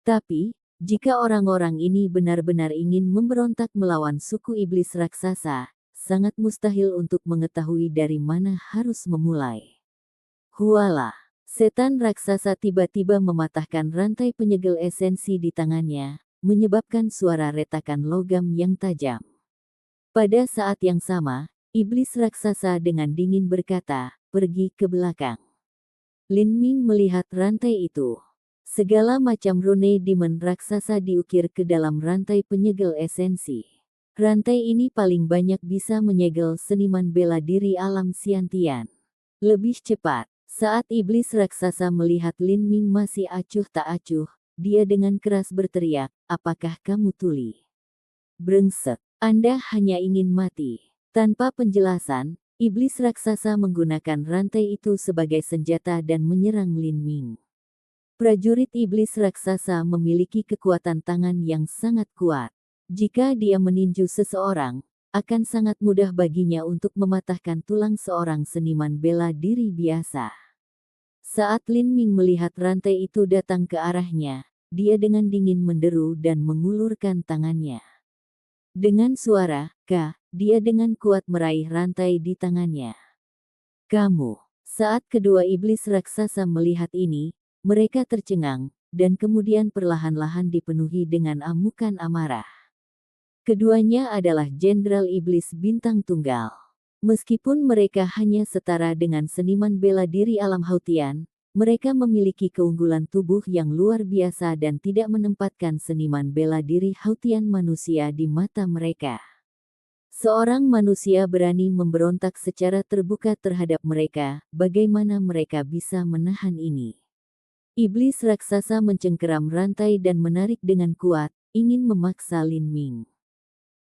Tapi, jika orang-orang ini benar-benar ingin memberontak melawan suku iblis raksasa, sangat mustahil untuk mengetahui dari mana harus memulai. Hualah, setan raksasa tiba-tiba mematahkan rantai penyegel esensi di tangannya, menyebabkan suara retakan logam yang tajam. Pada saat yang sama, iblis raksasa dengan dingin berkata, "Pergi ke belakang." Lin Ming melihat rantai itu. Segala macam rune demon raksasa diukir ke dalam rantai penyegel esensi. Rantai ini paling banyak bisa menyegel seniman bela diri alam Xiantian. Lebih cepat, saat iblis raksasa melihat Lin Ming masih acuh tak acuh, dia dengan keras berteriak, "Apakah kamu tuli? Brengsek, Anda hanya ingin mati." Tanpa penjelasan, iblis raksasa menggunakan rantai itu sebagai senjata dan menyerang Lin Ming. Prajurit iblis raksasa memiliki kekuatan tangan yang sangat kuat. Jika dia meninju seseorang, akan sangat mudah baginya untuk mematahkan tulang seorang seniman bela diri biasa. Saat Lin Ming melihat rantai itu datang ke arahnya, dia dengan dingin menderu dan mengulurkan tangannya. Dengan suara, "Ka," dia dengan kuat meraih rantai di tangannya. "Kamu." Saat kedua iblis raksasa melihat ini, mereka tercengang, dan kemudian perlahan-lahan dipenuhi dengan amukan amarah. Keduanya adalah jenderal iblis bintang tunggal. Meskipun mereka hanya setara dengan seniman bela diri alam Hautian, mereka memiliki keunggulan tubuh yang luar biasa dan tidak menempatkan seniman bela diri Hautian manusia di mata mereka. Seorang manusia berani memberontak secara terbuka terhadap mereka, bagaimana mereka bisa menahan ini? Iblis raksasa mencengkeram rantai dan menarik dengan kuat, ingin memaksa Lin Ming.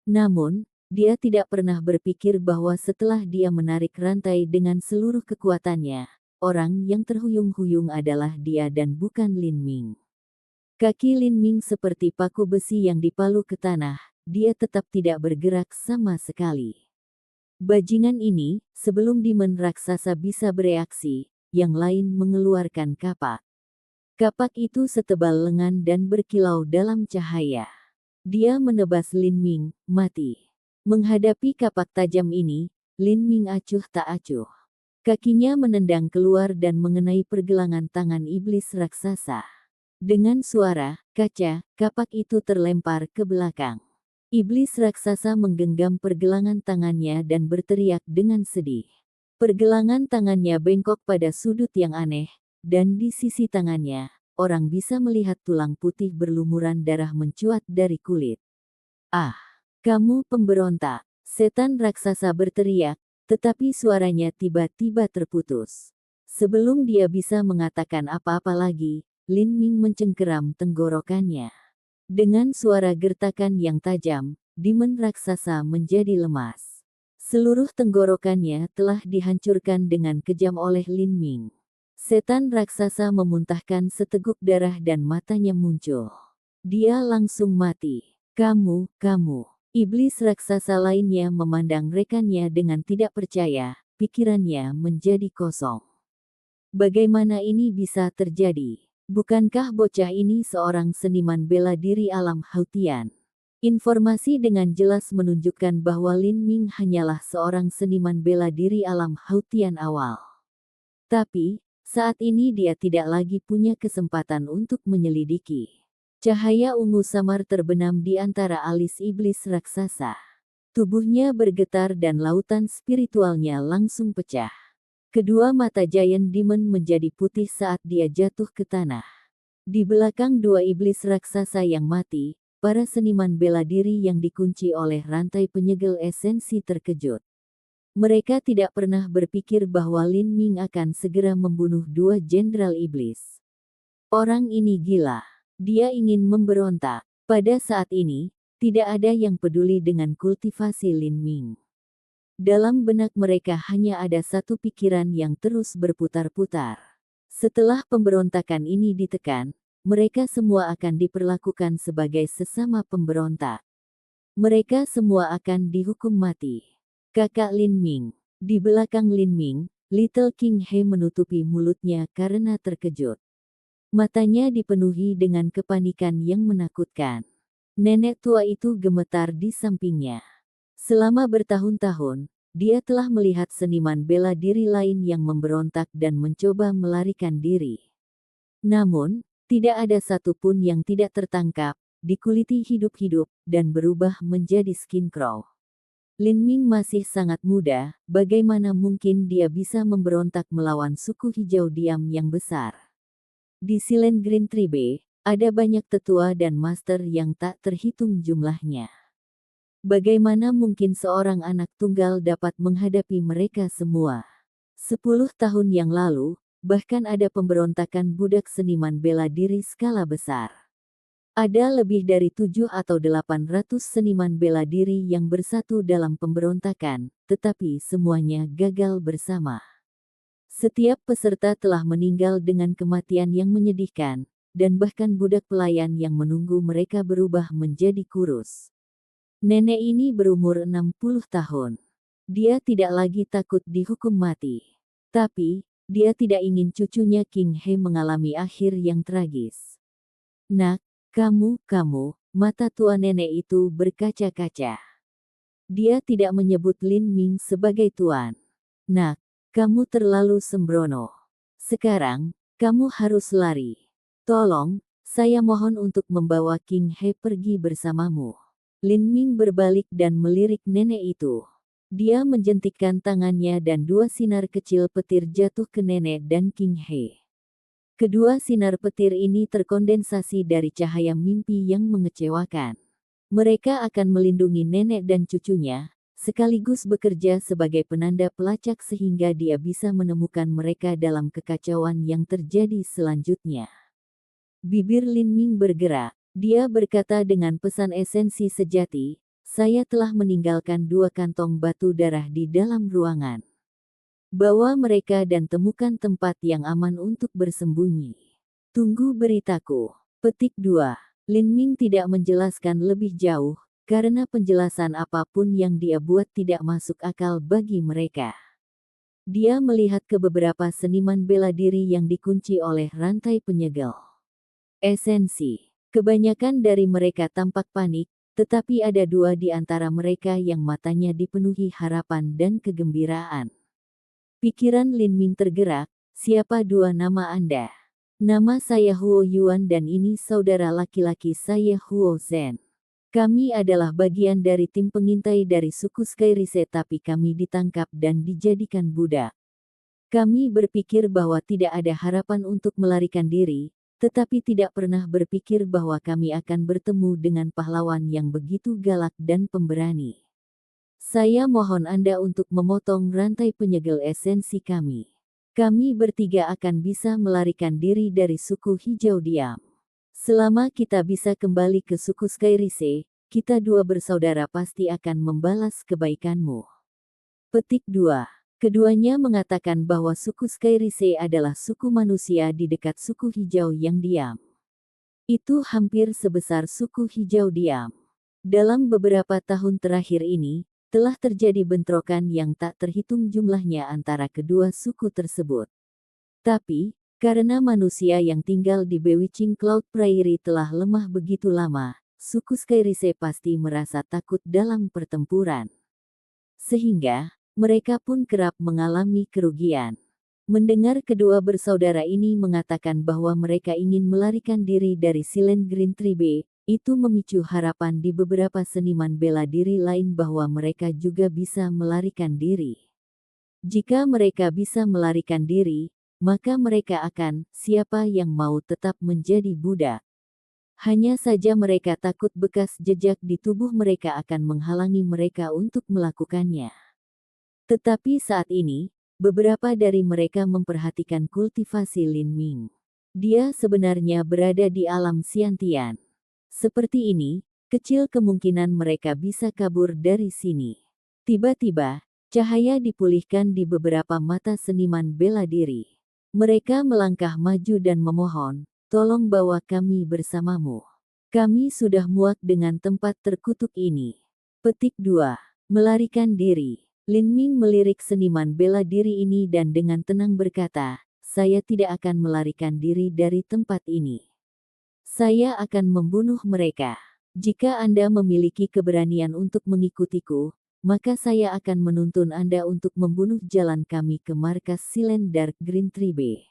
Namun, dia tidak pernah berpikir bahwa setelah dia menarik rantai dengan seluruh kekuatannya, orang yang terhuyung-huyung adalah dia dan bukan Lin Ming. Kaki Lin Ming seperti paku besi yang dipalu ke tanah, dia tetap tidak bergerak sama sekali. Bajingan ini, sebelum demon raksasa bisa bereaksi, yang lain mengeluarkan kapak. Kapak itu setebal lengan dan berkilau dalam cahaya. Dia menebas Lin Ming, mati. Menghadapi kapak tajam ini, Lin Ming acuh tak acuh. Kakinya menendang keluar dan mengenai pergelangan tangan iblis raksasa. Dengan suara, kaca, kapak itu terlempar ke belakang. Iblis raksasa menggenggam pergelangan tangannya dan berteriak dengan sedih. Pergelangan tangannya bengkok pada sudut yang aneh, dan di sisi tangannya, orang bisa melihat tulang putih berlumuran darah mencuat dari kulit. "Ah, kamu pemberontak!" Setan raksasa berteriak, tetapi suaranya tiba-tiba terputus. Sebelum dia bisa mengatakan apa-apa lagi, Lin Ming mencengkeram tenggorokannya. Dengan suara gertakan yang tajam, demon raksasa menjadi lemas. Seluruh tenggorokannya telah dihancurkan dengan kejam oleh Lin Ming. Setan raksasa memuntahkan seteguk darah dan matanya muncul. Dia langsung mati. Kamu. Iblis raksasa lainnya memandang rekannya dengan tidak percaya, pikirannya menjadi kosong. Bagaimana ini bisa terjadi? Bukankah bocah ini seorang seniman bela diri alam Hautian? Informasi dengan jelas menunjukkan bahwa Lin Ming hanyalah seorang seniman bela diri alam Hautian awal. Tapi, saat ini dia tidak lagi punya kesempatan untuk menyelidiki. Cahaya ungu samar terbenam di antara alis iblis raksasa. Tubuhnya bergetar dan lautan spiritualnya langsung pecah. Kedua mata Giant Demon menjadi putih saat dia jatuh ke tanah. Di belakang dua iblis raksasa yang mati, para seniman bela diri yang dikunci oleh rantai penyegel esensi terkejut. Mereka tidak pernah berpikir bahwa Lin Ming akan segera membunuh dua jenderal iblis. Orang ini gila. Dia ingin memberontak. Pada saat ini, tidak ada yang peduli dengan kultivasi Lin Ming. Dalam benak mereka hanya ada satu pikiran yang terus berputar-putar. Setelah pemberontakan ini ditekan, mereka semua akan diperlakukan sebagai sesama pemberontak. Mereka semua akan dihukum mati. Kakak Lin Ming. Di belakang Lin Ming, Little King He menutupi mulutnya karena terkejut. Matanya dipenuhi dengan kepanikan yang menakutkan. Nenek tua itu gemetar di sampingnya. Selama bertahun-tahun, dia telah melihat seniman bela diri lain yang memberontak dan mencoba melarikan diri. Namun, tidak ada satupun yang tidak tertangkap, dikuliti hidup-hidup, dan berubah menjadi Scarecrow. Lin Ming masih sangat muda, bagaimana mungkin dia bisa memberontak melawan suku hijau diam yang besar? Di Silent Green Tribe, ada banyak tetua dan master yang tak terhitung jumlahnya. Bagaimana mungkin seorang anak tunggal dapat menghadapi mereka semua? 10 tahun yang lalu, bahkan ada pemberontakan budak seniman bela diri skala besar. Ada lebih dari 7 atau 800 seniman bela diri yang bersatu dalam pemberontakan, tetapi semuanya gagal bersama. Setiap peserta telah meninggal dengan kematian yang menyedihkan, dan bahkan budak pelayan yang menunggu mereka berubah menjadi kurus. Nenek ini berumur 60 tahun. Dia tidak lagi takut dihukum mati. Tapi, dia tidak ingin cucunya King He mengalami akhir yang tragis. Nak, kamu, mata tua nenek itu berkaca-kaca. Dia tidak menyebut Lin Ming sebagai tuan. Nak, kamu terlalu sembrono. Sekarang, kamu harus lari. Tolong, saya mohon untuk membawa King He pergi bersamamu. Lin Ming berbalik dan melirik nenek itu. Dia menjentikkan tangannya dan 2 sinar kecil petir jatuh ke nenek dan King He. Kedua sinar petir ini terkondensasi dari cahaya mimpi yang mengecewakan. Mereka akan melindungi nenek dan cucunya, sekaligus bekerja sebagai penanda pelacak sehingga dia bisa menemukan mereka dalam kekacauan yang terjadi selanjutnya. Bibir Lin Ming bergerak. Dia berkata dengan pesan esensi sejati, saya telah meninggalkan 2 kantong batu darah di dalam ruangan. Bawa mereka dan temukan tempat yang aman untuk bersembunyi. Tunggu beritaku. Petik 2. Lin Ming tidak menjelaskan lebih jauh, karena penjelasan apapun yang dia buat tidak masuk akal bagi mereka. Dia melihat ke beberapa seniman bela diri yang dikunci oleh rantai penyegel. Esensi. Kebanyakan dari mereka tampak panik, tetapi ada 2 di antara mereka yang matanya dipenuhi harapan dan kegembiraan. Pikiran Lin Ming tergerak, siapa 2 nama Anda? Nama saya Huo Yuan dan ini saudara laki-laki saya Huo Zhen. Kami adalah bagian dari tim pengintai dari suku Skyrise tapi kami ditangkap dan dijadikan budak. Kami berpikir bahwa tidak ada harapan untuk melarikan diri, tetapi tidak pernah berpikir bahwa kami akan bertemu dengan pahlawan yang begitu galak dan pemberani. Saya mohon Anda untuk memotong rantai penyegel esensi kami. Kami bertiga akan bisa melarikan diri dari suku hijau diam. Selama kita bisa kembali ke suku Skyrise, kita 2 bersaudara pasti akan membalas kebaikanmu. Petik 2. Keduanya mengatakan bahwa suku Skyrise adalah suku manusia di dekat suku hijau yang diam. Itu hampir sebesar suku hijau diam. Dalam beberapa tahun terakhir ini, telah terjadi bentrokan yang tak terhitung jumlahnya antara kedua suku tersebut. Tapi, karena manusia yang tinggal di Bewitching Cloud Prairie telah lemah begitu lama, suku Skyrise pasti merasa takut dalam pertempuran. Sehingga, mereka pun kerap mengalami kerugian. Mendengar kedua bersaudara ini mengatakan bahwa mereka ingin melarikan diri dari Silent Green Tribe, itu memicu harapan di beberapa seniman bela diri lain bahwa mereka juga bisa melarikan diri. Jika mereka bisa melarikan diri, maka mereka akan, siapa yang mau tetap menjadi budak. Hanya saja mereka takut bekas jejak di tubuh mereka akan menghalangi mereka untuk melakukannya. Tetapi saat ini, beberapa dari mereka memperhatikan kultivasi Lin Ming. Dia sebenarnya berada di alam Xiantian. Seperti ini, kecil kemungkinan mereka bisa kabur dari sini. Tiba-tiba, cahaya dipulihkan di beberapa mata seniman bela diri. Mereka melangkah maju dan memohon, tolong bawa kami bersamamu. Kami sudah muak dengan tempat terkutuk ini. Petik 2. Melarikan diri. Lin Ming melirik seniman bela diri ini dan dengan tenang berkata, saya tidak akan melarikan diri dari tempat ini. Saya akan membunuh mereka. Jika Anda memiliki keberanian untuk mengikutiku, maka saya akan menuntun Anda untuk membunuh jalan kami ke markas Silent Dark Green Tribe.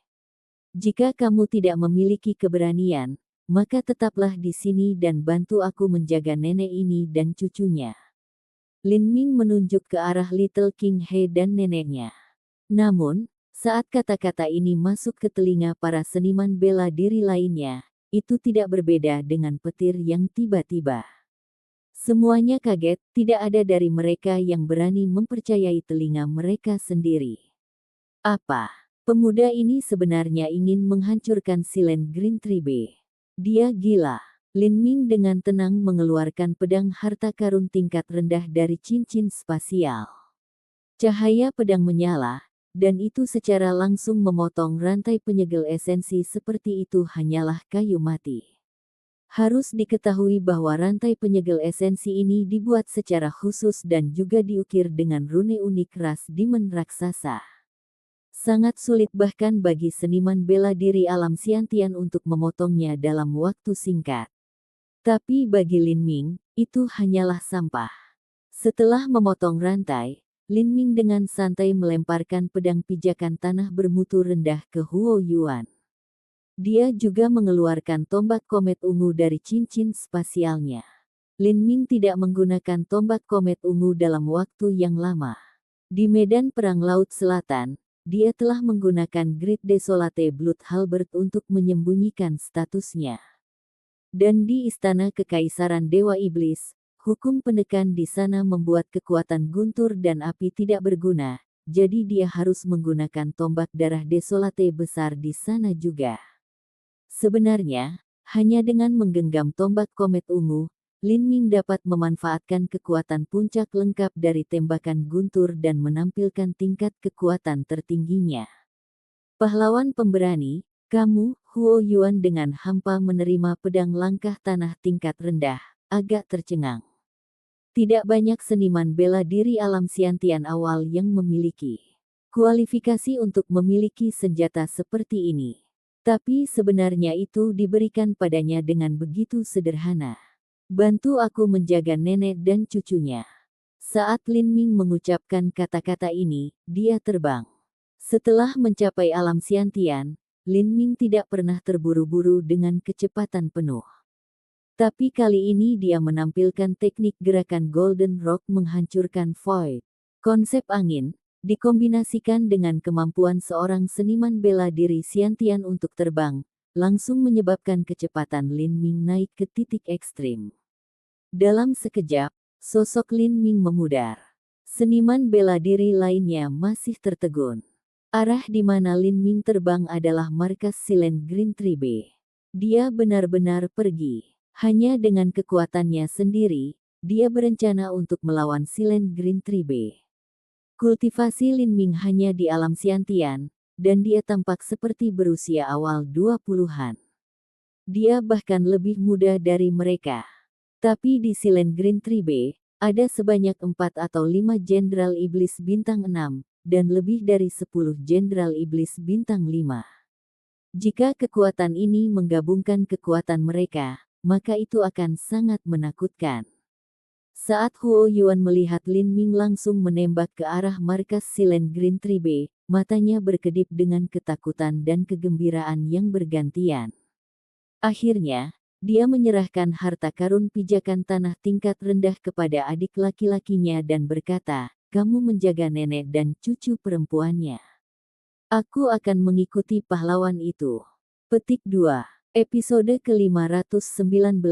Jika kamu tidak memiliki keberanian, maka tetaplah di sini dan bantu aku menjaga nenek ini dan cucunya. Lin Ming menunjuk ke arah Little King He dan neneknya. Namun, saat kata-kata ini masuk ke telinga para seniman bela diri lainnya, itu tidak berbeda dengan petir yang tiba-tiba. Semuanya kaget, tidak ada dari mereka yang berani mempercayai telinga mereka sendiri. Apa? Pemuda ini sebenarnya ingin menghancurkan Silent Green Tribe. Dia gila. Lin Ming dengan tenang mengeluarkan pedang harta karun tingkat rendah dari cincin spasial. Cahaya pedang menyala, dan itu secara langsung memotong rantai penyegel esensi seperti itu hanyalah kayu mati. Harus diketahui bahwa rantai penyegel esensi ini dibuat secara khusus dan juga diukir dengan rune unik ras Demon raksasa. Sangat sulit bahkan bagi seniman bela diri alam Xiantian untuk memotongnya dalam waktu singkat. Tapi bagi Lin Ming, itu hanyalah sampah. Setelah memotong rantai, Lin Ming dengan santai melemparkan pedang pijakan tanah bermutu rendah ke Huo Yuan. Dia juga mengeluarkan tombak komet ungu dari cincin spasialnya. Lin Ming tidak menggunakan tombak komet ungu dalam waktu yang lama. Di medan perang Laut Selatan, dia telah menggunakan Great Desolate Blood Halberd untuk menyembunyikan statusnya. Dan di Istana Kekaisaran Dewa Iblis, hukum penekan di sana membuat kekuatan guntur dan api tidak berguna, jadi dia harus menggunakan tombak darah Desolate besar di sana juga. Sebenarnya, hanya dengan menggenggam tombak komet ungu, Lin Ming dapat memanfaatkan kekuatan puncak lengkap dari tembakan guntur dan menampilkan tingkat kekuatan tertingginya. Pahlawan pemberani, kamu, Huo Yuan dengan hampa menerima pedang langkah tanah tingkat rendah, agak tercengang. Tidak banyak seniman bela diri alam Xiantian awal yang memiliki kualifikasi untuk memiliki senjata seperti ini. Tapi sebenarnya itu diberikan padanya dengan begitu sederhana. Bantu aku menjaga nenek dan cucunya. Saat Lin Ming mengucapkan kata-kata ini, dia terbang. Setelah mencapai alam Xiantian, Lin Ming tidak pernah terburu-buru dengan kecepatan penuh. Tapi kali ini dia menampilkan teknik gerakan Golden Rock menghancurkan Void. Konsep angin, dikombinasikan dengan kemampuan seorang seniman bela diri Xiantian untuk terbang, langsung menyebabkan kecepatan Lin Ming naik ke titik ekstrim. Dalam sekejap, sosok Lin Ming memudar. Seniman bela diri lainnya masih tertegun. Arah di mana Lin Ming terbang adalah markas Silent Green Tribe. Dia benar-benar pergi. Hanya dengan kekuatannya sendiri, dia berencana untuk melawan Silent Green Tribe. Kultivasi Lin Ming hanya di alam Xiantian, dan dia tampak seperti berusia awal 20-an. Dia bahkan lebih muda dari mereka. Tapi di Silent Green Tribe, ada sebanyak 4 atau 5 Jenderal Iblis Bintang 6, dan lebih dari 10 Jenderal Iblis Bintang 5. Jika kekuatan ini menggabungkan kekuatan mereka, maka itu akan sangat menakutkan. Saat Huo Yuan melihat Lin Ming langsung menembak ke arah markas Silent Green Tribe, matanya berkedip dengan ketakutan dan kegembiraan yang bergantian. Akhirnya, dia menyerahkan harta karun pijakan tanah tingkat rendah kepada adik laki-lakinya dan berkata, kamu menjaga nenek dan cucu perempuannya. Aku akan mengikuti pahlawan itu. Petik 2. Episode ke-519,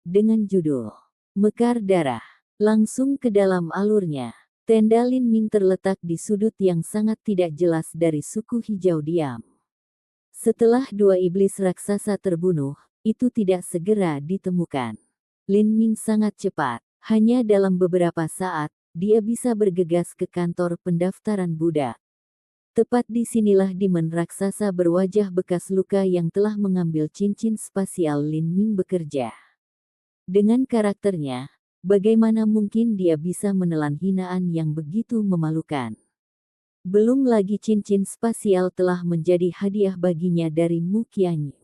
dengan judul Mekar Darah. Langsung ke dalam alurnya. Tenda Lin Ming terletak di sudut yang sangat tidak jelas dari suku hijau diam. Setelah 2 iblis raksasa terbunuh, itu tidak segera ditemukan. Lin Ming sangat cepat. Hanya dalam beberapa saat, dia bisa bergegas ke kantor pendaftaran budak. Tepat di sinilah demon raksasa berwajah bekas luka yang telah mengambil cincin spasial Lin Ming bekerja. Dengan karakternya, bagaimana mungkin dia bisa menelan hinaan yang begitu memalukan? Belum lagi cincin spasial telah menjadi hadiah baginya dari Mu Qianyu.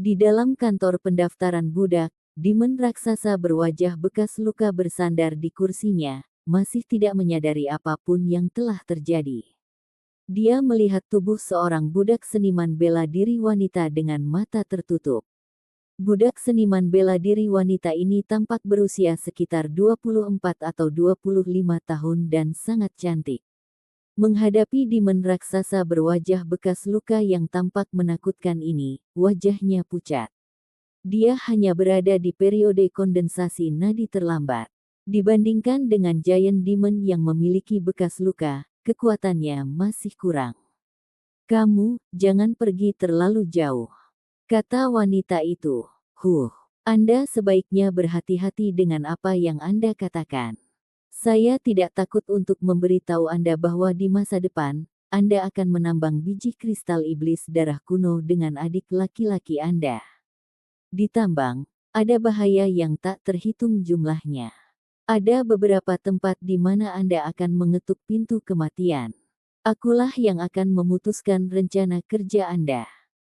Di dalam kantor pendaftaran budak, demon raksasa berwajah bekas luka bersandar di kursinya, masih tidak menyadari apapun yang telah terjadi. Dia melihat tubuh seorang budak seniman bela diri wanita dengan mata tertutup. Budak seniman bela diri wanita ini tampak berusia sekitar 24 atau 25 tahun dan sangat cantik. Menghadapi demon raksasa berwajah bekas luka yang tampak menakutkan ini, wajahnya pucat. Dia hanya berada di periode kondensasi nadi terlambat. Dibandingkan dengan Giant Demon yang memiliki bekas luka, kekuatannya masih kurang. "Kamu, jangan pergi terlalu jauh," kata wanita itu. Anda sebaiknya berhati-hati dengan apa yang Anda katakan. Saya tidak takut untuk memberitahu Anda bahwa di masa depan, Anda akan menambang biji kristal iblis darah kuno dengan adik laki-laki Anda. Ditambang, ada bahaya yang tak terhitung jumlahnya. Ada beberapa tempat di mana Anda akan mengetuk pintu kematian. Akulah yang akan memutuskan rencana kerja Anda.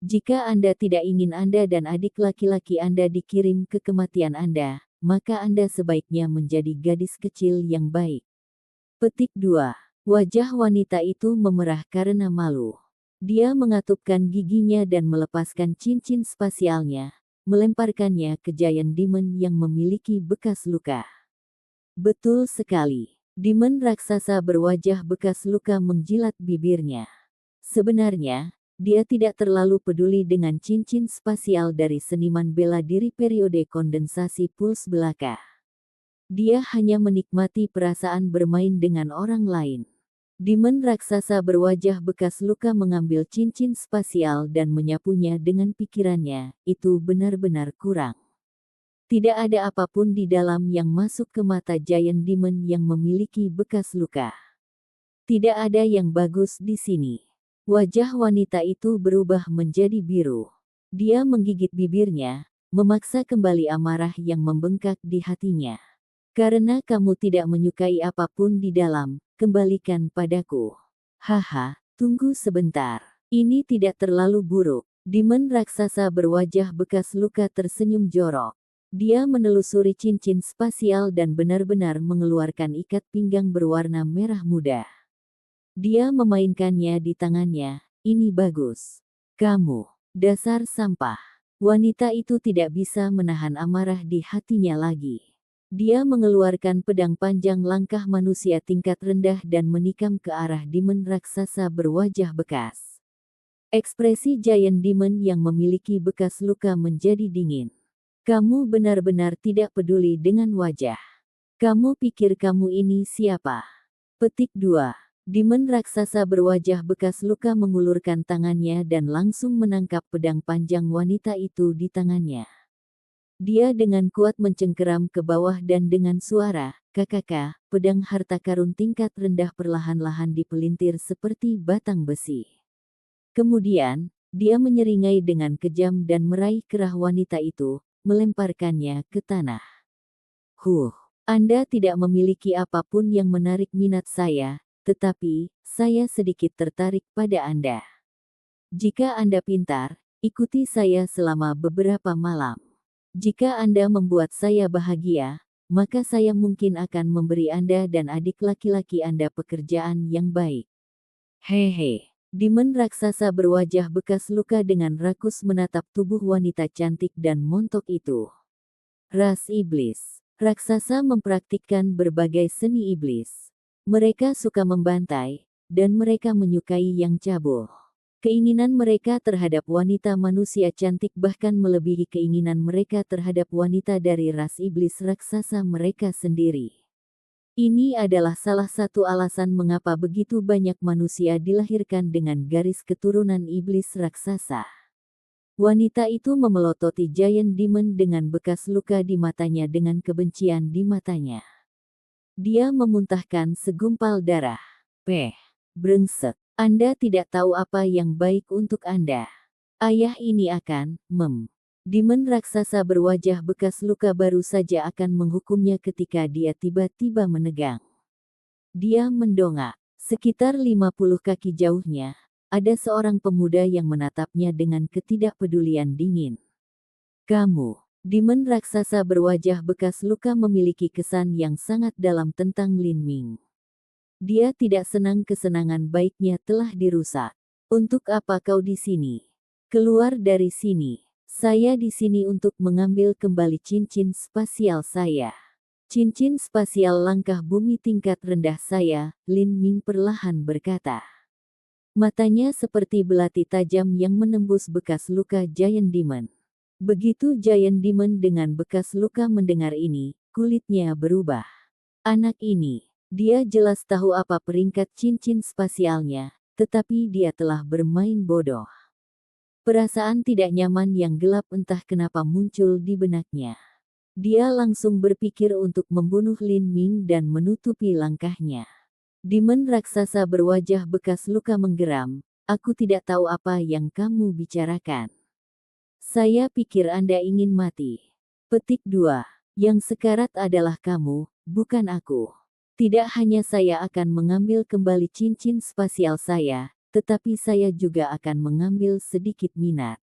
Jika Anda tidak ingin Anda dan adik laki-laki Anda dikirim ke kematian Anda, maka Anda sebaiknya menjadi gadis kecil yang baik. Petik 2. Wajah wanita itu memerah karena malu. Dia mengatupkan giginya dan melepaskan cincin spasialnya, melemparkannya ke Giant Demon yang memiliki bekas luka. Betul sekali. Demon raksasa berwajah bekas luka menjilat bibirnya. Sebenarnya, dia tidak terlalu peduli dengan cincin spasial dari seniman bela diri periode kondensasi puls belaka. Dia hanya menikmati perasaan bermain dengan orang lain. Demon raksasa berwajah bekas luka mengambil cincin spasial dan menyapunya dengan pikirannya, itu benar-benar kurang. Tidak ada apapun di dalam yang masuk ke mata Giant Demon yang memiliki bekas luka. Tidak ada yang bagus di sini. Wajah wanita itu berubah menjadi biru. Dia menggigit bibirnya, memaksa kembali amarah yang membengkak di hatinya. Karena kamu tidak menyukai apapun di dalam, kembalikan padaku. Haha, tunggu sebentar. Ini tidak terlalu buruk. Demon raksasa berwajah bekas luka tersenyum jorok. Dia menelusuri cincin spasial dan benar-benar mengeluarkan ikat pinggang berwarna merah muda. Dia memainkannya di tangannya. "Ini bagus. Kamu, dasar sampah." Wanita itu tidak bisa menahan amarah di hatinya lagi. Dia mengeluarkan pedang panjang langkah manusia tingkat rendah dan menikam ke arah demon raksasa berwajah bekas. Ekspresi Giant Demon yang memiliki bekas luka menjadi dingin. "Kamu benar-benar tidak peduli dengan wajah. Kamu pikir kamu ini siapa?" Petik 2. Demon raksasa berwajah bekas luka mengulurkan tangannya dan langsung menangkap pedang panjang wanita itu di tangannya. Dia dengan kuat mencengkeram ke bawah dan dengan suara, "Kakak, pedang harta karun tingkat rendah perlahan-lahan dipelintir seperti batang besi." Kemudian, dia menyeringai dengan kejam dan meraih kerah wanita itu, melemparkannya ke tanah. Anda tidak memiliki apapun yang menarik minat saya, tetapi, saya sedikit tertarik pada Anda. Jika Anda pintar, ikuti saya selama beberapa malam. Jika Anda membuat saya bahagia, maka saya mungkin akan memberi Anda dan adik laki-laki Anda pekerjaan yang baik. Hehe. Demon raksasa berwajah bekas luka dengan rakus menatap tubuh wanita cantik dan montok itu. Ras iblis. Raksasa mempraktikkan berbagai seni iblis. Mereka suka membantai, dan mereka menyukai yang cabul. Keinginan mereka terhadap wanita manusia cantik bahkan melebihi keinginan mereka terhadap wanita dari ras iblis raksasa mereka sendiri. Ini adalah salah satu alasan mengapa begitu banyak manusia dilahirkan dengan garis keturunan iblis raksasa. Wanita itu memelototi Giant Demon dengan bekas luka di matanya dengan kebencian di matanya. Dia memuntahkan segumpal darah. Brengsek. Anda tidak tahu apa yang baik untuk Anda. Ayah ini akan, Demon raksasa berwajah bekas luka baru saja akan menghukumnya ketika dia tiba-tiba menegang. Dia mendongak. Sekitar 50 kaki jauhnya, ada seorang pemuda yang menatapnya dengan ketidakpedulian dingin. Kamu, Demon raksasa berwajah bekas luka memiliki kesan yang sangat dalam tentang Lin Ming. Dia tidak senang kesenangan baiknya telah dirusak. Untuk apa kau di sini? Keluar dari sini. Saya di sini untuk mengambil kembali cincin spasial saya. Cincin spasial langkah bumi tingkat rendah saya, Lin Ming perlahan berkata. Matanya seperti belati tajam yang menembus bekas luka Giant Demon. Begitu Giant Demon dengan bekas luka mendengar ini, kulitnya berubah. Anak ini, dia jelas tahu apa peringkat cincin spasialnya, tetapi dia telah bermain bodoh. Perasaan tidak nyaman yang gelap entah kenapa muncul di benaknya. Dia langsung berpikir untuk membunuh Lin Ming dan menutupi langkahnya. Demon raksasa berwajah bekas luka menggeram, aku tidak tahu apa yang kamu bicarakan. Saya pikir Anda ingin mati. Petik 2. Yang sekarat adalah kamu, bukan aku. Tidak hanya saya akan mengambil kembali cincin spasial saya, tetapi saya juga akan mengambil sedikit minat.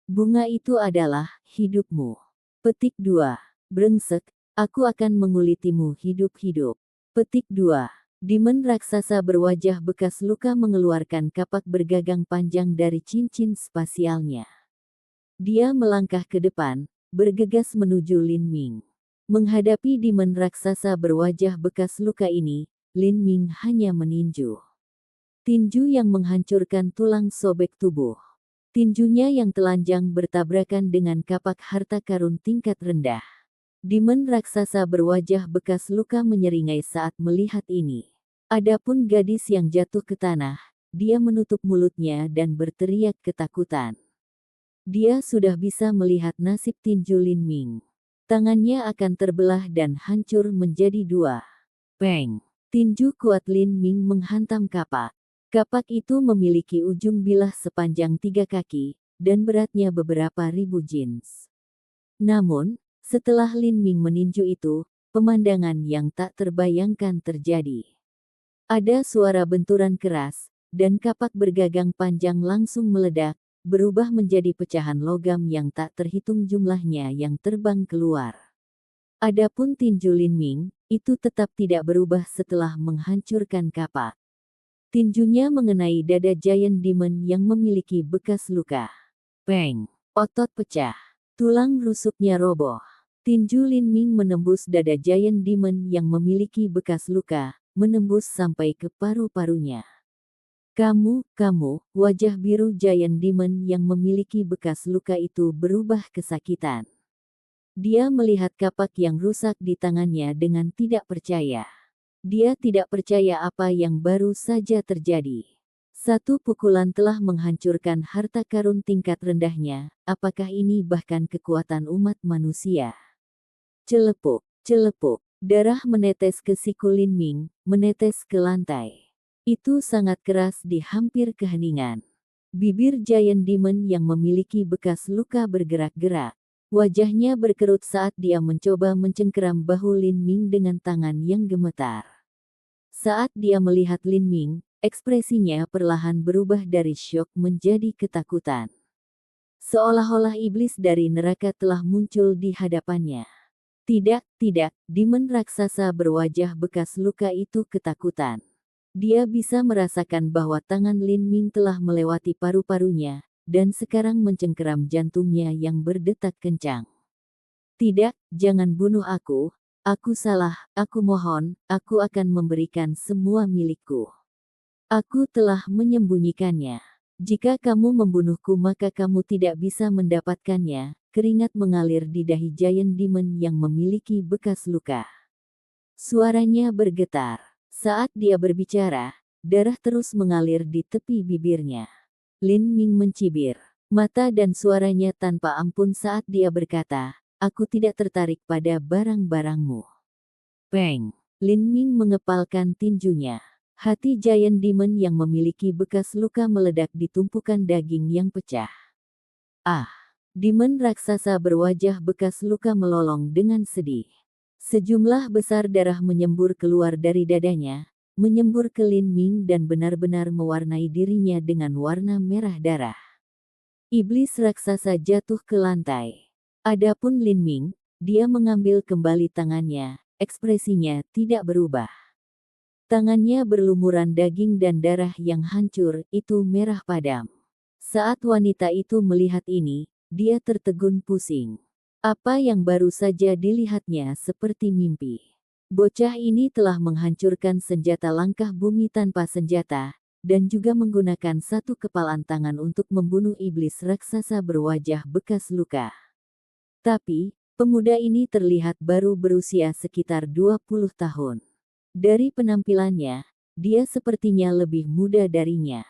Bunga itu adalah hidupmu. Petik 2. Brengsek, aku akan mengulitimu hidup-hidup. Petik 2. Demon raksasa berwajah bekas luka mengeluarkan kapak bergagang panjang dari cincin spasialnya. Dia melangkah ke depan, bergegas menuju Lin Ming. Menghadapi demon raksasa berwajah bekas luka ini, Lin Ming hanya meninju. Tinju yang menghancurkan tulang sobek tubuh. Tinjunya yang telanjang bertabrakan dengan kapak harta karun tingkat rendah. Demon raksasa berwajah bekas luka menyeringai saat melihat ini. Adapun gadis yang jatuh ke tanah, dia menutup mulutnya dan berteriak ketakutan. Dia sudah bisa melihat nasib tinju Lin Ming. Tangannya akan terbelah dan hancur menjadi dua. Peng! Tinju kuat Lin Ming menghantam kapak. Kapak itu memiliki ujung bilah sepanjang 3 kaki, dan beratnya beberapa ribu jins. Namun, setelah Lin Ming meninju itu, pemandangan yang tak terbayangkan terjadi. Ada suara benturan keras, dan kapak bergagang panjang langsung meledak, berubah menjadi pecahan logam yang tak terhitung jumlahnya yang terbang keluar. Adapun tinju Lin Ming, itu tetap tidak berubah setelah menghancurkan kapak. Tinjunya mengenai dada Giant Demon yang memiliki bekas luka. Peng! Otot pecah. Tulang rusuknya roboh. Tinju Lin Ming menembus dada Giant Demon yang memiliki bekas luka, menembus sampai ke paru-parunya. Kamu, wajah biru Giant Demon yang memiliki bekas luka itu berubah kesakitan. Dia melihat kapak yang rusak di tangannya dengan tidak percaya. Dia tidak percaya apa yang baru saja terjadi. Satu pukulan telah menghancurkan harta karun tingkat rendahnya, apakah ini bahkan kekuatan umat manusia? Celepuk, celepuk, darah menetes ke siku Lin Ming, menetes ke lantai. Itu sangat keras di hampir keheningan. Bibir Giant Demon yang memiliki bekas luka bergerak-gerak. Wajahnya berkerut saat dia mencoba mencengkeram bahu Lin Ming dengan tangan yang gemetar. Saat dia melihat Lin Ming, ekspresinya perlahan berubah dari syok menjadi ketakutan. Seolah-olah iblis dari neraka telah muncul di hadapannya. Tidak, demon raksasa berwajah bekas luka itu ketakutan. Dia bisa merasakan bahwa tangan Lin Ming telah melewati paru-parunya, dan sekarang mencengkeram jantungnya yang berdetak kencang. Tidak, jangan bunuh aku. Aku salah, aku mohon, aku akan memberikan semua milikku. Aku telah menyembunyikannya. Jika kamu membunuhku maka kamu tidak bisa mendapatkannya. Keringat mengalir di dahi Giant Demon yang memiliki bekas luka. Suaranya bergetar. Saat dia berbicara, darah terus mengalir di tepi bibirnya. Lin Ming mencibir. Mata dan suaranya tanpa ampun saat dia berkata, aku tidak tertarik pada barang-barangmu. Peng! Lin Ming mengepalkan tinjunya. Hati Giant Demon yang memiliki bekas luka meledak di tumpukan daging yang pecah. Ah! Demon raksasa berwajah bekas luka melolong dengan sedih. Sejumlah besar darah menyembur keluar dari dadanya, menyembur ke Lin Ming dan benar-benar mewarnai dirinya dengan warna merah darah. Iblis raksasa jatuh ke lantai. Adapun Lin Ming, dia mengambil kembali tangannya, ekspresinya tidak berubah. Tangannya berlumuran daging dan darah yang hancur, itu merah padam. Saat wanita itu melihat ini, dia tertegun pusing. Apa yang baru saja dilihatnya seperti mimpi. Bocah ini telah menghancurkan senjata langkah bumi tanpa senjata, dan juga menggunakan satu kepalan tangan untuk membunuh iblis raksasa berwajah bekas luka. Tapi, pemuda ini terlihat baru berusia sekitar 20 tahun. Dari penampilannya, dia sepertinya lebih muda darinya.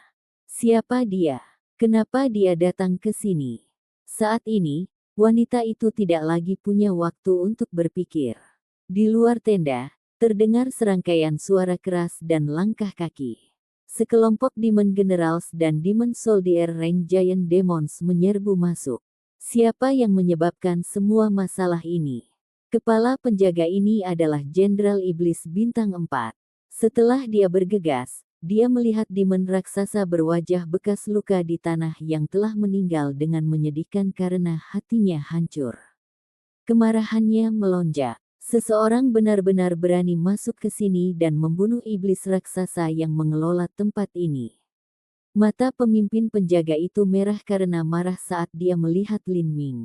Siapa dia? Kenapa dia datang ke sini? Saat ini, wanita itu tidak lagi punya waktu untuk berpikir. Di luar tenda, terdengar serangkaian suara keras dan langkah kaki. Sekelompok Demon Generals dan Demon Soldier Rank Giant Demons menyerbu masuk. Siapa yang menyebabkan semua masalah ini? Kepala penjaga ini adalah Jenderal Iblis Bintang 4. Setelah dia bergegas, dia melihat demon raksasa berwajah bekas luka di tanah yang telah meninggal dengan menyedihkan karena hatinya hancur. Kemarahannya melonjak. Seseorang benar-benar berani masuk ke sini dan membunuh iblis raksasa yang mengelola tempat ini. Mata pemimpin penjaga itu merah karena marah saat dia melihat Lin Ming.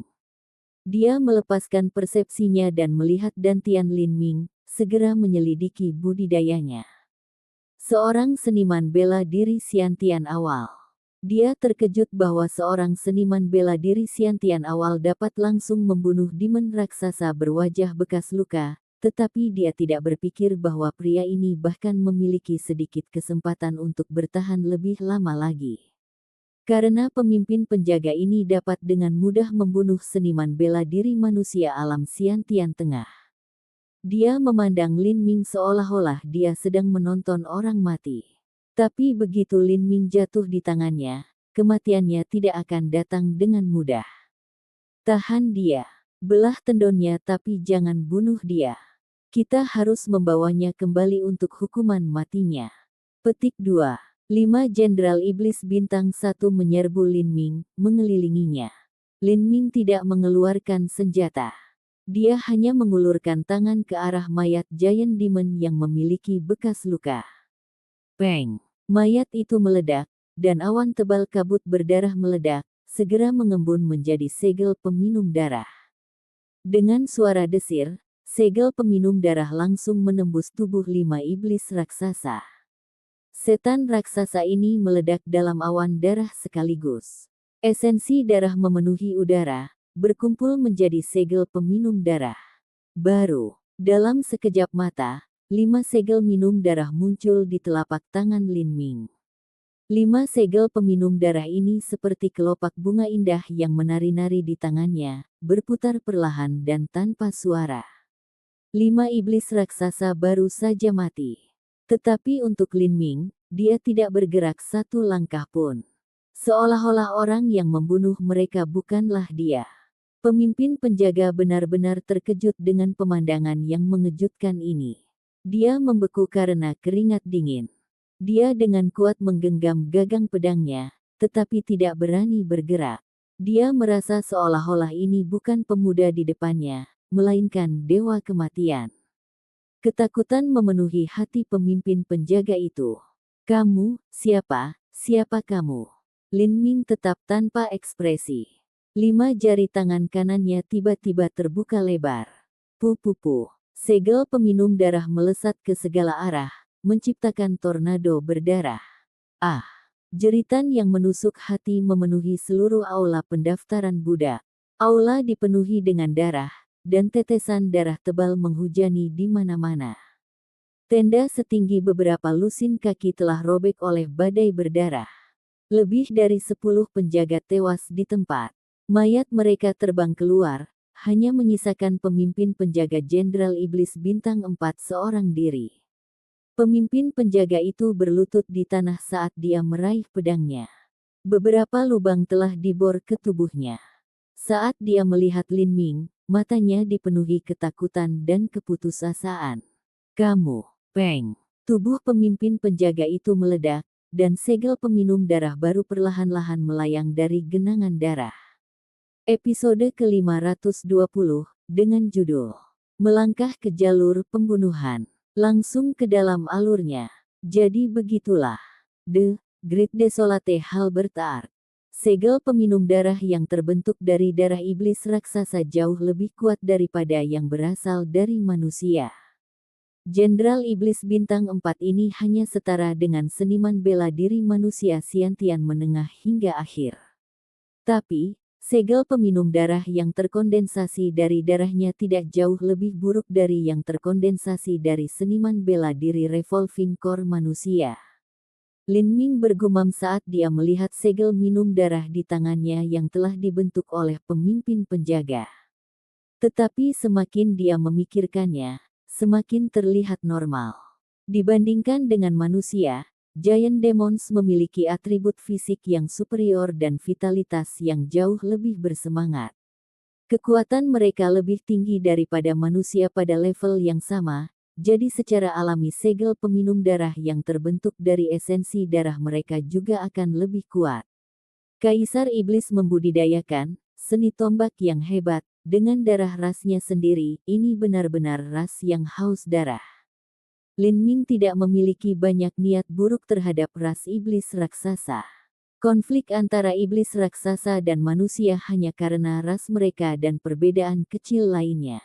Dia melepaskan persepsinya dan melihat dantian Lin Ming, segera menyelidiki budidayanya. Seorang seniman bela diri Xiantian awal. Dia terkejut bahwa seorang seniman bela diri Xiantian awal dapat langsung membunuh demon raksasa berwajah bekas luka, tetapi dia tidak berpikir bahwa pria ini bahkan memiliki sedikit kesempatan untuk bertahan lebih lama lagi. Karena pemimpin penjaga ini dapat dengan mudah membunuh seniman bela diri manusia alam Xiantian Tengah. Dia memandang Lin Ming seolah-olah dia sedang menonton orang mati. Tapi begitu Lin Ming jatuh di tangannya, kematiannya tidak akan datang dengan mudah. Tahan dia. Belah tendonnya tapi jangan bunuh dia. Kita harus membawanya kembali untuk hukuman matinya. Petik 2. 5 Jenderal Iblis Bintang 1 menyerbu Lin Ming, mengelilinginya. Lin Ming tidak mengeluarkan senjata. Dia hanya mengulurkan tangan ke arah mayat Giant Demon yang memiliki bekas luka. Peng! Mayat itu meledak, dan awan tebal kabut berdarah meledak, segera mengembun menjadi segel peminum darah. Dengan suara desir, segel peminum darah langsung menembus tubuh 5 iblis raksasa. Setan raksasa ini meledak dalam awan darah sekaligus. Esensi darah memenuhi udara, berkumpul menjadi segel peminum darah. Baru, dalam sekejap mata, 5 segel minum darah muncul di telapak tangan Lin Ming. 5 segel peminum darah ini seperti kelopak bunga indah yang menari-nari di tangannya, berputar perlahan dan tanpa suara. 5 iblis raksasa baru saja mati. Tetapi untuk Lin Ming, dia tidak bergerak satu langkah pun. Seolah-olah orang yang membunuh mereka bukanlah dia. Pemimpin penjaga benar-benar terkejut dengan pemandangan yang mengejutkan ini. Dia membeku karena keringat dingin. Dia dengan kuat menggenggam gagang pedangnya, tetapi tidak berani bergerak. Dia merasa seolah-olah ini bukan pemuda di depannya, melainkan dewa kematian. Ketakutan memenuhi hati pemimpin penjaga itu. Kamu, siapa? Siapa kamu? Lin Ming tetap tanpa ekspresi. 5 jari tangan kanannya tiba-tiba terbuka lebar. Pupupu. Segel peminum darah melesat ke segala arah, menciptakan tornado berdarah. Ah! Jeritan yang menusuk hati memenuhi seluruh aula pendaftaran budak. Aula dipenuhi dengan darah, dan tetesan darah tebal menghujani di mana-mana. Tenda setinggi beberapa lusin kaki telah robek oleh badai berdarah. Lebih dari 10 penjaga tewas di tempat. Mayat mereka terbang keluar, hanya menyisakan pemimpin penjaga Jenderal Iblis Bintang 4 seorang diri. Pemimpin penjaga itu berlutut di tanah saat dia meraih pedangnya. Beberapa lubang telah dibor ke tubuhnya. Saat dia melihat Lin Ming, matanya dipenuhi ketakutan dan keputusasaan. Kamu, Peng. Tubuh pemimpin penjaga itu meledak, dan segel peminum darah baru perlahan-lahan melayang dari genangan darah. Episode ke-520, dengan judul Melangkah ke Jalur Pembunuhan. Langsung ke dalam alurnya. Jadi begitulah. The Great Desolate Halberd Arc. Segel peminum darah yang terbentuk dari darah iblis raksasa jauh lebih kuat daripada yang berasal dari manusia. Jenderal Iblis Bintang 4 ini hanya setara dengan seniman bela diri manusia Siantian menengah hingga akhir. Tapi, segel peminum darah yang terkondensasi dari darahnya tidak jauh lebih buruk dari yang terkondensasi dari seniman bela diri revolving core manusia. Lin Ming bergumam saat dia melihat segel minum darah di tangannya yang telah dibentuk oleh pemimpin penjaga. Tetapi semakin dia memikirkannya, semakin terlihat normal. Dibandingkan dengan manusia, Giant Demons memiliki atribut fisik yang superior dan vitalitas yang jauh lebih bersemangat. Kekuatan mereka lebih tinggi daripada manusia pada level yang sama, jadi secara alami segel peminum darah yang terbentuk dari esensi darah mereka juga akan lebih kuat. Kaisar Iblis membudidayakan seni tombak yang hebat, dengan darah rasnya sendiri. Ini benar-benar ras yang haus darah. Lin Ming tidak memiliki banyak niat buruk terhadap ras iblis raksasa. Konflik antara iblis raksasa dan manusia hanya karena ras mereka dan perbedaan kecil lainnya.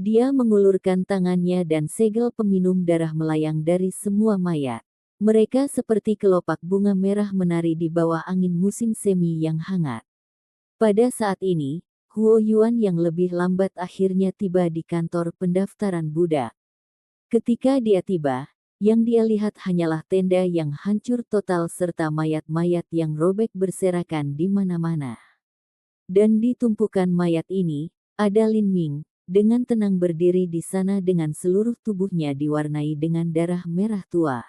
Dia mengulurkan tangannya dan segel peminum darah melayang dari semua mayat. Mereka seperti kelopak bunga merah menari di bawah angin musim semi yang hangat. Pada saat ini, Huo Yuan yang lebih lambat akhirnya tiba di kantor pendaftaran budak. Ketika dia tiba, yang dia lihat hanyalah tenda yang hancur total serta mayat-mayat yang robek berserakan di mana-mana. Dan di tumpukan mayat ini, ada Lin Ming, dengan tenang berdiri di sana dengan seluruh tubuhnya diwarnai dengan darah merah tua.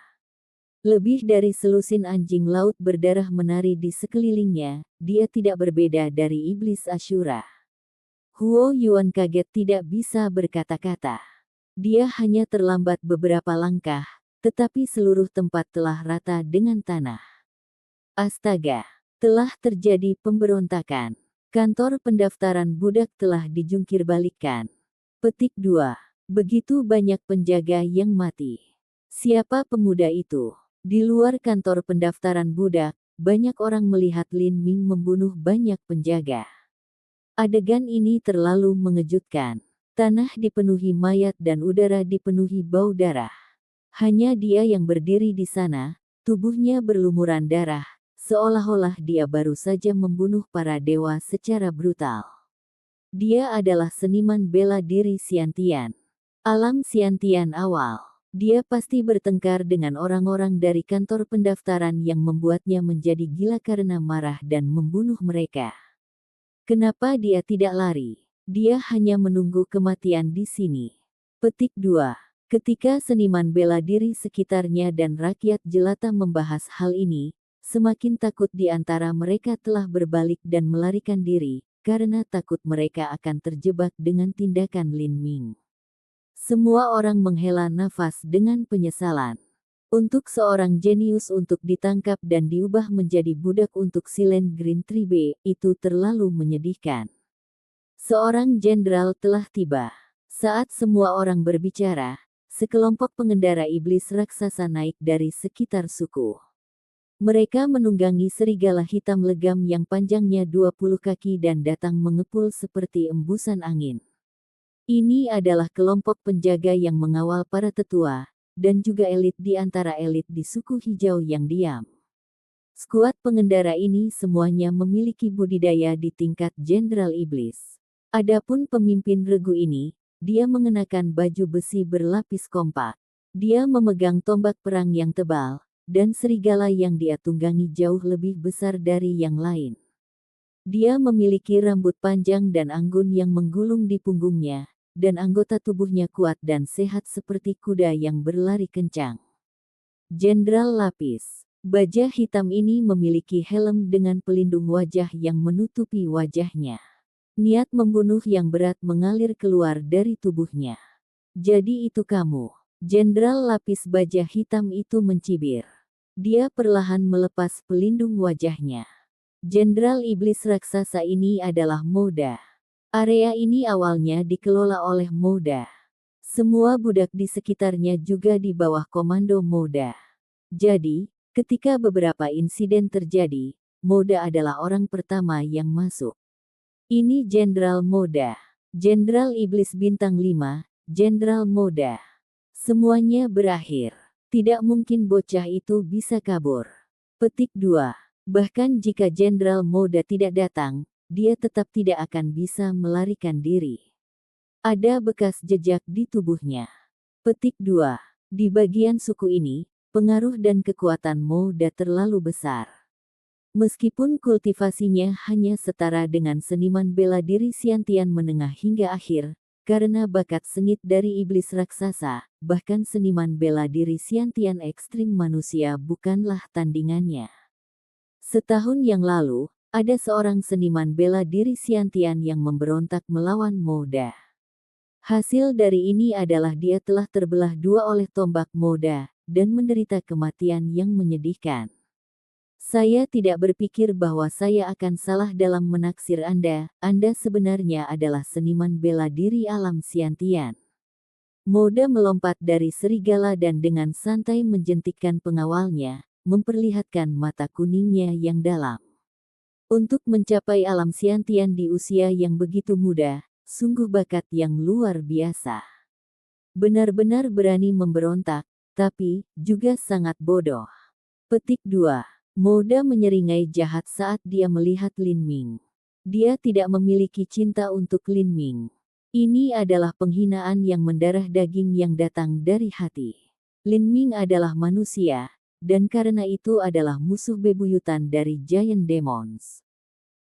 Lebih dari selusin anjing laut berdarah menari di sekelilingnya, dia tidak berbeda dari iblis Ashura. Huo Yuan kaget tidak bisa berkata-kata. Dia hanya terlambat beberapa langkah, tetapi seluruh tempat telah rata dengan tanah. Astaga, telah terjadi pemberontakan. Kantor pendaftaran budak telah dijungkirbalikkan. Petik 2. Begitu banyak penjaga yang mati. Siapa pemuda itu? Di luar kantor pendaftaran budak, banyak orang melihat Lin Ming membunuh banyak penjaga. Adegan ini terlalu mengejutkan. Tanah dipenuhi mayat dan udara dipenuhi bau darah. Hanya dia yang berdiri di sana, tubuhnya berlumuran darah, seolah-olah dia baru saja membunuh para dewa secara brutal. Dia adalah seniman bela diri Siantian. Alam Siantian awal. Dia pasti bertengkar dengan orang-orang dari kantor pendaftaran yang membuatnya menjadi gila karena marah dan membunuh mereka. Kenapa dia tidak lari? Dia hanya menunggu kematian di sini. Petik 2. Ketika seniman bela diri sekitarnya dan rakyat jelata membahas hal ini, semakin takut di antara mereka telah berbalik dan melarikan diri, karena takut mereka akan terjebak dengan tindakan Lin Ming. Semua orang menghela nafas dengan penyesalan. Untuk seorang jenius untuk ditangkap dan diubah menjadi budak untuk Silent Green Tribe, itu terlalu menyedihkan. Seorang jenderal telah tiba. Saat semua orang berbicara, sekelompok pengendara iblis raksasa naik dari sekitar suku. Mereka menunggangi serigala hitam legam yang panjangnya 20 kaki dan datang mengepul seperti embusan angin. Ini adalah kelompok penjaga yang mengawal para tetua, dan juga elit di antara elit di suku hijau yang diam. Skuad pengendara ini semuanya memiliki budidaya di tingkat jenderal iblis. Adapun pemimpin regu ini, dia mengenakan baju besi berlapis kompak. Dia memegang tombak perang yang tebal, dan serigala yang dia tunggangi jauh lebih besar dari yang lain. Dia memiliki rambut panjang dan anggun yang menggulung di punggungnya, dan anggota tubuhnya kuat dan sehat seperti kuda yang berlari kencang. Jenderal Lapis. Baja hitam ini memiliki helm dengan pelindung wajah yang menutupi wajahnya. Niat membunuh yang berat mengalir keluar dari tubuhnya. Jadi itu kamu. Jenderal Lapis baja hitam itu mencibir. Dia perlahan melepas pelindung wajahnya. Jenderal iblis raksasa ini adalah Moda. Area ini awalnya dikelola oleh Moda. Semua budak di sekitarnya juga di bawah komando Moda. Jadi, ketika beberapa insiden terjadi, Moda adalah orang pertama yang masuk. Ini Jenderal Moda. Jenderal Iblis Bintang 5, Jenderal Moda. Semuanya berakhir. Tidak mungkin bocah itu bisa kabur. Petik 2. Bahkan jika Jenderal Moda tidak datang, dia tetap tidak akan bisa melarikan diri. Ada bekas jejak di tubuhnya. Petik 2. Di bagian suku ini, pengaruh dan kekuatan Moda terlalu besar. Meskipun kultivasinya hanya setara dengan seniman bela diri Xiantian menengah hingga akhir, karena bakat sengit dari iblis raksasa, bahkan seniman bela diri Xiantian ekstrim manusia bukanlah tandingannya. Setahun yang lalu, ada seorang seniman bela diri Xiantian yang memberontak melawan Moda. Hasil dari ini adalah dia telah terbelah dua oleh tombak Moda, dan menderita kematian yang menyedihkan. Saya tidak berpikir bahwa saya akan salah dalam menaksir Anda. Anda sebenarnya adalah seniman bela diri alam Xiantian. Moda melompat dari serigala dan dengan santai menjentikkan pengawalnya, memperlihatkan mata kuningnya yang dalam. Untuk mencapai alam Xiantian di usia yang begitu muda, sungguh bakat yang luar biasa. Benar-benar berani memberontak, tapi juga sangat bodoh. Petik 2. Moda menyeringai jahat saat dia melihat Lin Ming. Dia tidak memiliki cinta untuk Lin Ming. Ini adalah penghinaan yang mendarah daging yang datang dari hati. Lin Ming adalah manusia, dan karena itu adalah musuh bebuyutan dari Giant Demons.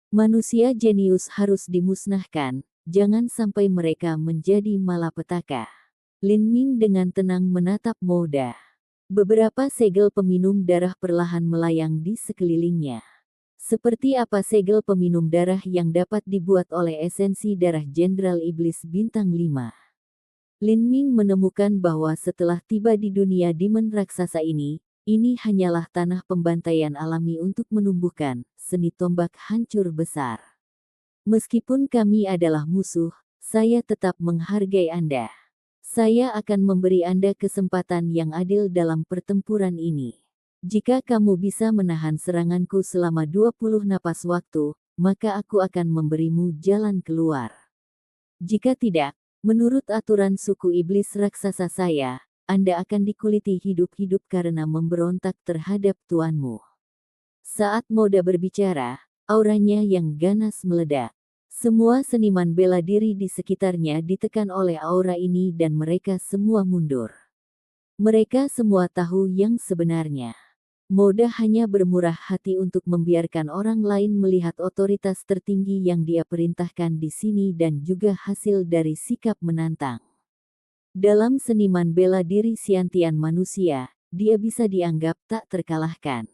Manusia jenius harus dimusnahkan, jangan sampai mereka menjadi malapetaka. Lin Ming dengan tenang menatap Moda. Beberapa segel peminum darah perlahan melayang di sekelilingnya. Seperti apa segel peminum darah yang dapat dibuat oleh esensi darah Jenderal Iblis Bintang 5. Lin Ming menemukan bahwa setelah tiba di dunia Demon raksasa ini hanyalah tanah pembantaian alami untuk menumbuhkan seni tombak hancur besar. Meskipun kami adalah musuh, saya tetap menghargai Anda. Saya akan memberi Anda kesempatan yang adil dalam pertempuran ini. Jika kamu bisa menahan seranganku selama 20 napas waktu, maka aku akan memberimu jalan keluar. Jika tidak, menurut aturan suku iblis raksasa saya, Anda akan dikuliti hidup-hidup karena memberontak terhadap tuanmu. Saat Moda berbicara, auranya yang ganas meledak. Semua seniman bela diri di sekitarnya ditekan oleh aura ini dan mereka semua mundur. Mereka semua tahu yang sebenarnya. Moda hanya bermurah hati untuk membiarkan orang lain melihat otoritas tertinggi yang dia perintahkan di sini dan juga hasil dari sikap menantang. Dalam seniman bela diri Xiantian manusia, dia bisa dianggap tak terkalahkan.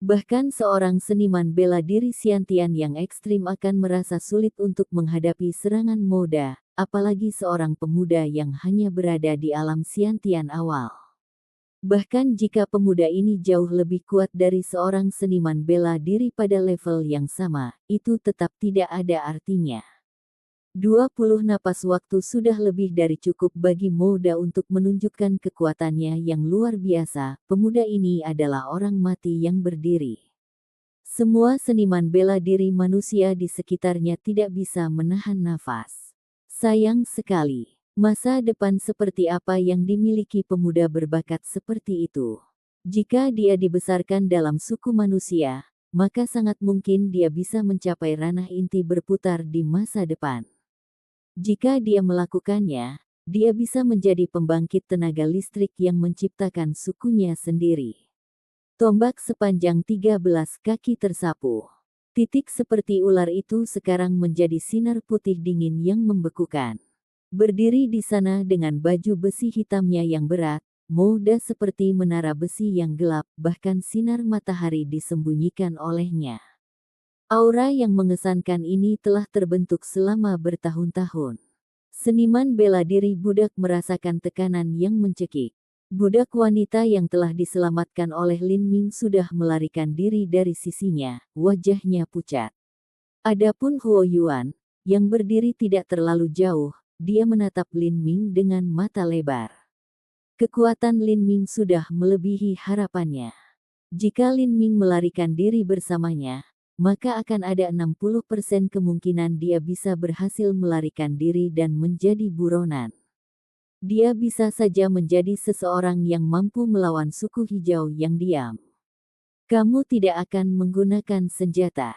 Bahkan seorang seniman bela diri Xiantian yang ekstrim akan merasa sulit untuk menghadapi serangan Moda, apalagi seorang pemuda yang hanya berada di alam Xiantian awal. Bahkan jika pemuda ini jauh lebih kuat dari seorang seniman bela diri pada level yang sama, itu tetap tidak ada artinya. 20 napas waktu sudah lebih dari cukup bagi Moda untuk menunjukkan kekuatannya yang luar biasa. Pemuda ini adalah orang mati yang berdiri. Semua seniman bela diri manusia di sekitarnya tidak bisa menahan nafas. Sayang sekali, masa depan seperti apa yang dimiliki pemuda berbakat seperti itu. Jika dia dibesarkan dalam suku manusia, maka sangat mungkin dia bisa mencapai ranah inti berputar di masa depan. Jika dia melakukannya, dia bisa menjadi pembangkit tenaga listrik yang menciptakan sukunya sendiri. Tombak sepanjang 13 kaki tersapu. Titik seperti ular itu sekarang menjadi sinar putih dingin yang membekukan. Berdiri di sana dengan baju besi hitamnya yang berat, muda seperti menara besi yang gelap, bahkan sinar matahari disembunyikan olehnya. Aura yang mengesankan ini telah terbentuk selama bertahun-tahun. Seniman bela diri budak merasakan tekanan yang mencekik. Budak wanita yang telah diselamatkan oleh Lin Ming sudah melarikan diri dari sisinya, wajahnya pucat. Adapun Huo Yuan, yang berdiri tidak terlalu jauh, dia menatap Lin Ming dengan mata lebar. Kekuatan Lin Ming sudah melebihi harapannya. Jika Lin Ming melarikan diri bersamanya, maka akan ada 60% kemungkinan dia bisa berhasil melarikan diri dan menjadi buronan. Dia bisa saja menjadi seseorang yang mampu melawan suku hijau yang diam. Kamu tidak akan menggunakan senjata.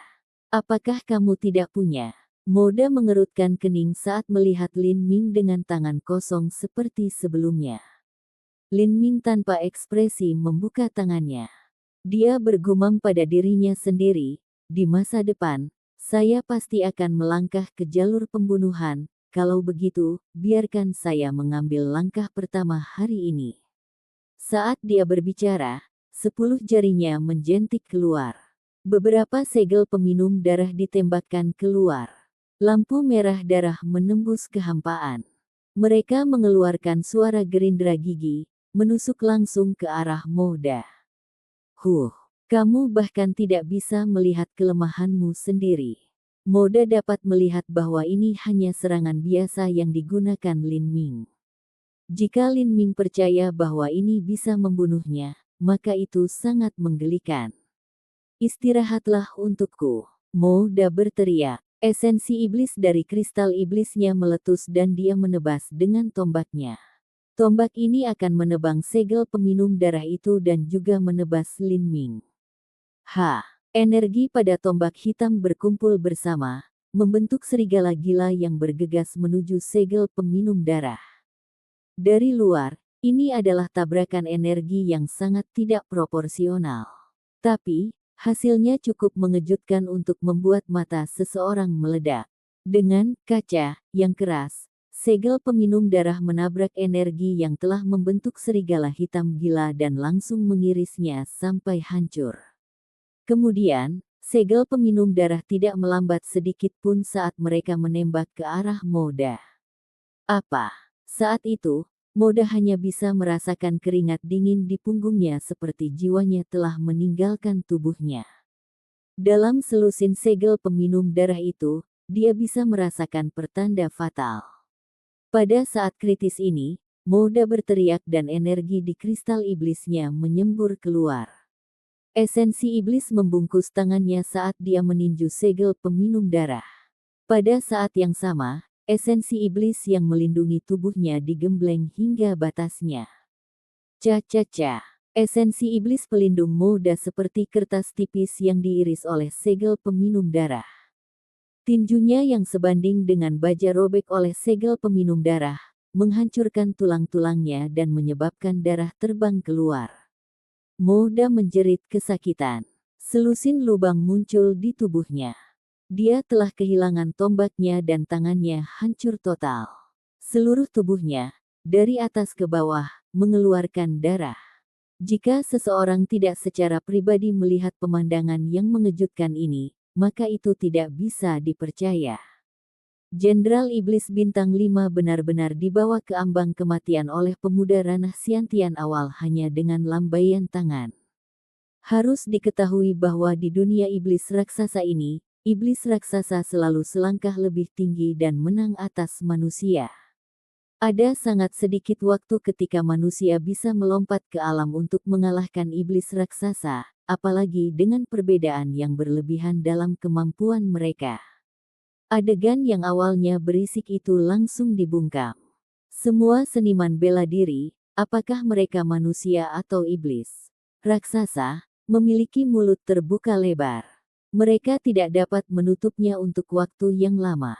Apakah kamu tidak punya? Moda mengerutkan kening saat melihat Lin Ming dengan tangan kosong seperti sebelumnya. Lin Ming tanpa ekspresi membuka tangannya. Dia bergumam pada dirinya sendiri, di masa depan, saya pasti akan melangkah ke jalur pembunuhan, kalau begitu, biarkan saya mengambil langkah pertama hari ini. Saat dia berbicara, 10 jarinya menjentik keluar. Beberapa segel peminum darah ditembakkan keluar. Lampu merah darah menembus kehampaan. Mereka mengeluarkan suara gerindra gigi, menusuk langsung ke arah Moda. Kamu bahkan tidak bisa melihat kelemahanmu sendiri. Moda dapat melihat bahwa ini hanya serangan biasa yang digunakan Lin Ming. Jika Lin Ming percaya bahwa ini bisa membunuhnya, maka itu sangat menggelikan. Istirahatlah untukku, Moda berteriak. Esensi iblis dari kristal iblisnya meletus dan dia menebas dengan tombaknya. Tombak ini akan menebang segel peminum darah itu dan juga menebas Lin Ming. Energi pada tombak hitam berkumpul bersama, membentuk serigala gila yang bergegas menuju segel peminum darah. Dari luar, ini adalah tabrakan energi yang sangat tidak proporsional. Tapi, hasilnya cukup mengejutkan untuk membuat mata seseorang meledak. Dengan kaca yang keras, segel peminum darah menabrak energi yang telah membentuk serigala hitam gila dan langsung mengirisnya sampai hancur. Kemudian, segel peminum darah tidak melambat sedikit pun saat mereka menembak ke arah Moda. Saat itu, Moda hanya bisa merasakan keringat dingin di punggungnya seperti jiwanya telah meninggalkan tubuhnya. Dalam selusin segel peminum darah itu, dia bisa merasakan pertanda fatal. Pada saat kritis ini, Moda berteriak dan energi di kristal iblisnya menyembur keluar. Esensi iblis membungkus tangannya saat dia meninju segel peminum darah. Pada saat yang sama, esensi iblis yang melindungi tubuhnya digembleng hingga batasnya. Esensi iblis pelindung Moda seperti kertas tipis yang diiris oleh segel peminum darah. Tinjunya yang sebanding dengan baja robek oleh segel peminum darah, menghancurkan tulang-tulangnya dan menyebabkan darah terbang keluar. Moda menjerit kesakitan. Selusin lubang muncul di tubuhnya. Dia telah kehilangan tombaknya dan tangannya hancur total. Seluruh tubuhnya, dari atas ke bawah, mengeluarkan darah. Jika seseorang tidak secara pribadi melihat pemandangan yang mengejutkan ini, maka itu tidak bisa dipercaya. Jenderal Iblis Bintang 5 benar-benar dibawa ke ambang kematian oleh pemuda ranah Xiantian awal hanya dengan lambaian tangan. Harus diketahui bahwa di dunia iblis raksasa ini, iblis raksasa selalu selangkah lebih tinggi dan menang atas manusia. Ada sangat sedikit waktu ketika manusia bisa melompat ke alam untuk mengalahkan iblis raksasa, apalagi dengan perbedaan yang berlebihan dalam kemampuan mereka. Adegan yang awalnya berisik itu langsung dibungkam. Semua seniman bela diri, apakah mereka manusia atau iblis raksasa, memiliki mulut terbuka lebar. Mereka tidak dapat menutupnya untuk waktu yang lama.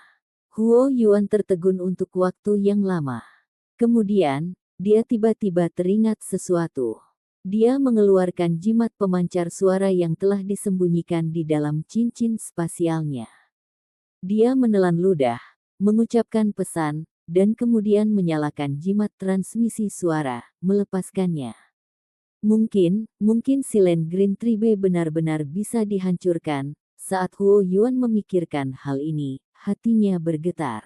Huo Yuan tertegun untuk waktu yang lama. Kemudian, dia tiba-tiba teringat sesuatu. Dia mengeluarkan jimat pemancar suara yang telah disembunyikan di dalam cincin spasialnya. Dia menelan ludah, mengucapkan pesan, dan kemudian menyalakan jimat transmisi suara, melepaskannya. Mungkin silen Green Tribe benar-benar bisa dihancurkan. Saat Huo Yuan memikirkan hal ini, hatinya bergetar.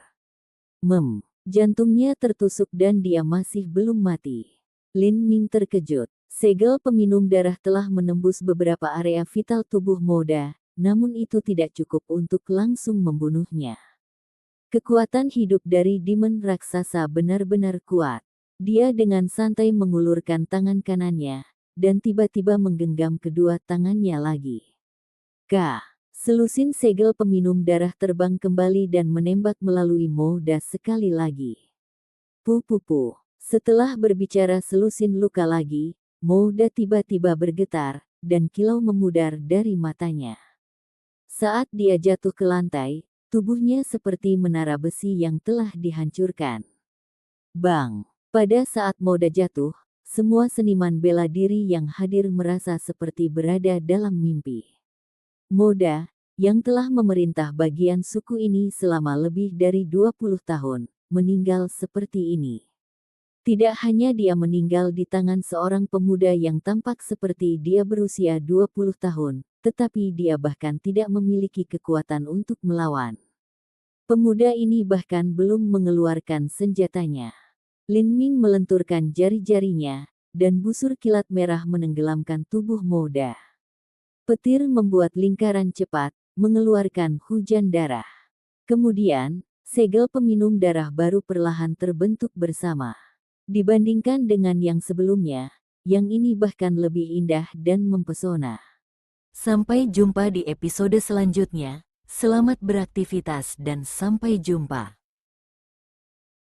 Jantungnya tertusuk dan dia masih belum mati. Lin Ming terkejut. Segel peminum darah telah menembus beberapa area vital tubuh Moda, namun itu tidak cukup untuk langsung membunuhnya. Kekuatan hidup dari demon raksasa benar-benar kuat. Dia dengan santai mengulurkan tangan kanannya, dan tiba-tiba menggenggam kedua tangannya lagi. Selusin segel peminum darah terbang kembali dan menembak melalui Moda sekali lagi. Pupupu. Setelah berbicara selusin luka lagi, Moda tiba-tiba bergetar, dan kilau memudar dari matanya. Saat dia jatuh ke lantai, tubuhnya seperti menara besi yang telah dihancurkan. Bang! Pada saat Moda jatuh, semua seniman bela diri yang hadir merasa seperti berada dalam mimpi. Moda, yang telah memerintah bagian suku ini selama lebih dari 20 tahun, meninggal seperti ini. Tidak hanya dia meninggal di tangan seorang pemuda yang tampak seperti dia berusia 20 tahun, tetapi dia bahkan tidak memiliki kekuatan untuk melawan. Pemuda ini bahkan belum mengeluarkan senjatanya. Lin Ming melenturkan jari-jarinya, dan busur kilat merah menenggelamkan tubuh Moda. Petir membuat lingkaran cepat, mengeluarkan hujan darah. Kemudian, segel peminum darah baru perlahan terbentuk bersama. Dibandingkan dengan yang sebelumnya, yang ini bahkan lebih indah dan mempesona. Sampai jumpa di episode selanjutnya. Selamat beraktivitas dan sampai jumpa.